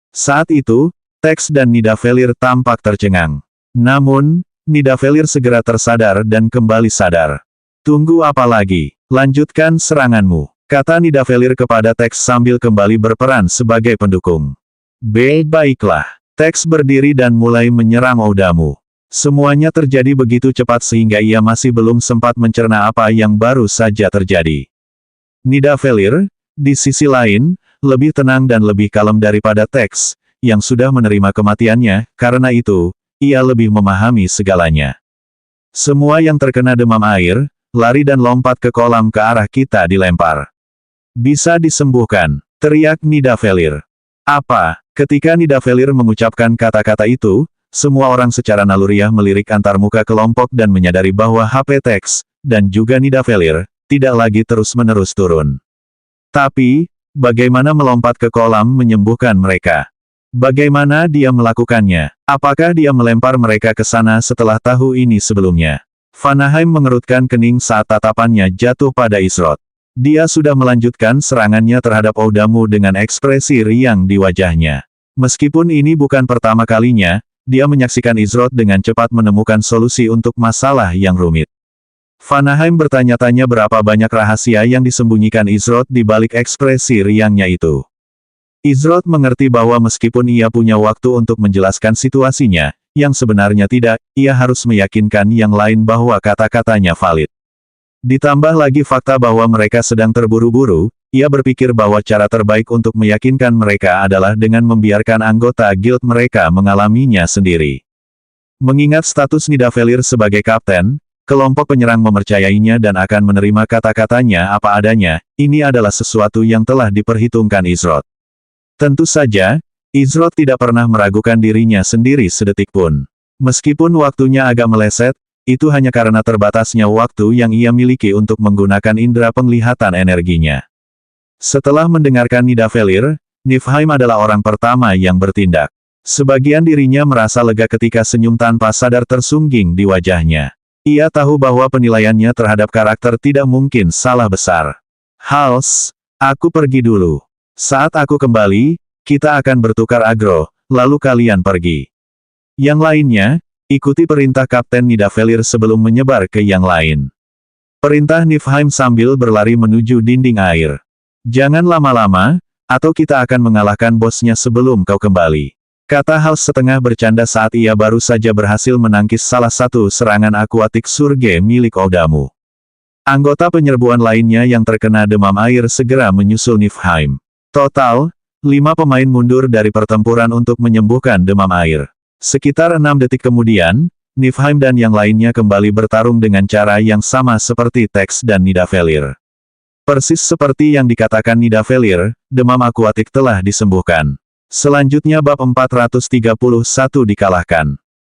Saat itu, Tex dan Nidavellir tampak tercengang. Namun, Nidavellir segera tersadar dan kembali sadar. Tunggu apa lagi? Lanjutkan seranganmu, kata Nidavellir kepada Tex sambil kembali berperan sebagai pendukung. Baiklah. Tex berdiri dan mulai menyerang Oudamu. Semuanya terjadi begitu cepat sehingga ia masih belum sempat mencerna apa yang baru saja terjadi. Nidavellir, di sisi lain, lebih tenang dan lebih kalem daripada Tex, yang sudah menerima kematiannya, karena itu, ia lebih memahami segalanya. Semua yang terkena demam air, lari dan lompat ke kolam ke arah kita dilempar. Bisa disembuhkan, teriak Nidavellir. Apa? Ketika Nidavellir mengucapkan kata-kata itu, semua orang secara naluriah melirik antarmuka kelompok dan menyadari bahwa HP Tex, dan juga Nidavellir, tidak lagi terus-menerus turun. Tapi, bagaimana melompat ke kolam menyembuhkan mereka? Bagaimana dia melakukannya? Apakah dia melempar mereka ke sana setelah tahu ini sebelumnya? Vanaheim mengerutkan kening saat tatapannya jatuh pada Izroth. Dia sudah melanjutkan serangannya terhadap Oudamu dengan ekspresi riang di wajahnya. Meskipun ini bukan pertama kalinya, dia menyaksikan Izroth dengan cepat menemukan solusi untuk masalah yang rumit. Vanaheim bertanya-tanya berapa banyak rahasia yang disembunyikan Izroth di balik ekspresi riangnya itu. Izroth mengerti bahwa meskipun ia punya waktu untuk menjelaskan situasinya, yang sebenarnya tidak, ia harus meyakinkan yang lain bahwa kata-katanya valid. Ditambah lagi fakta bahwa mereka sedang terburu-buru, ia berpikir bahwa cara terbaik untuk meyakinkan mereka adalah dengan membiarkan anggota guild mereka mengalaminya sendiri. Mengingat status Nidavellir sebagai kapten, kelompok penyerang mempercayainya dan akan menerima kata-katanya apa adanya, ini adalah sesuatu yang telah diperhitungkan Izroth. Tentu saja, Izroth tidak pernah meragukan dirinya sendiri sedetik pun. Meskipun waktunya agak meleset, itu hanya karena terbatasnya waktu yang ia miliki untuk menggunakan indera penglihatan energinya. Setelah mendengarkan Nidavellir, Niflheim adalah orang pertama yang bertindak. Sebagian dirinya merasa lega ketika senyum tanpa sadar tersungging di wajahnya. Ia tahu bahwa penilaiannya terhadap karakter tidak mungkin salah besar. Hals, aku pergi dulu. Saat aku kembali, kita akan bertukar agro, lalu kalian pergi. Yang lainnya, ikuti perintah Kapten Nidavellir sebelum menyebar ke yang lain. Perintah Niflheim sambil berlari menuju dinding air. Jangan lama-lama, atau kita akan mengalahkan bosnya sebelum kau kembali. Kata Hals setengah bercanda saat ia baru saja berhasil menangkis salah satu serangan akuatik surge milik Oudamu. Anggota penyerbuan lainnya yang terkena demam air segera menyusul Niflheim. Total, 5 pemain mundur dari pertempuran untuk menyembuhkan demam air. Sekitar 6 detik kemudian, Niflheim dan yang lainnya kembali bertarung dengan cara yang sama seperti Tex dan Nidavellir. Persis seperti yang dikatakan Nidavellir, demam akuatik telah disembuhkan. Selanjutnya bab 431 dikalahkan.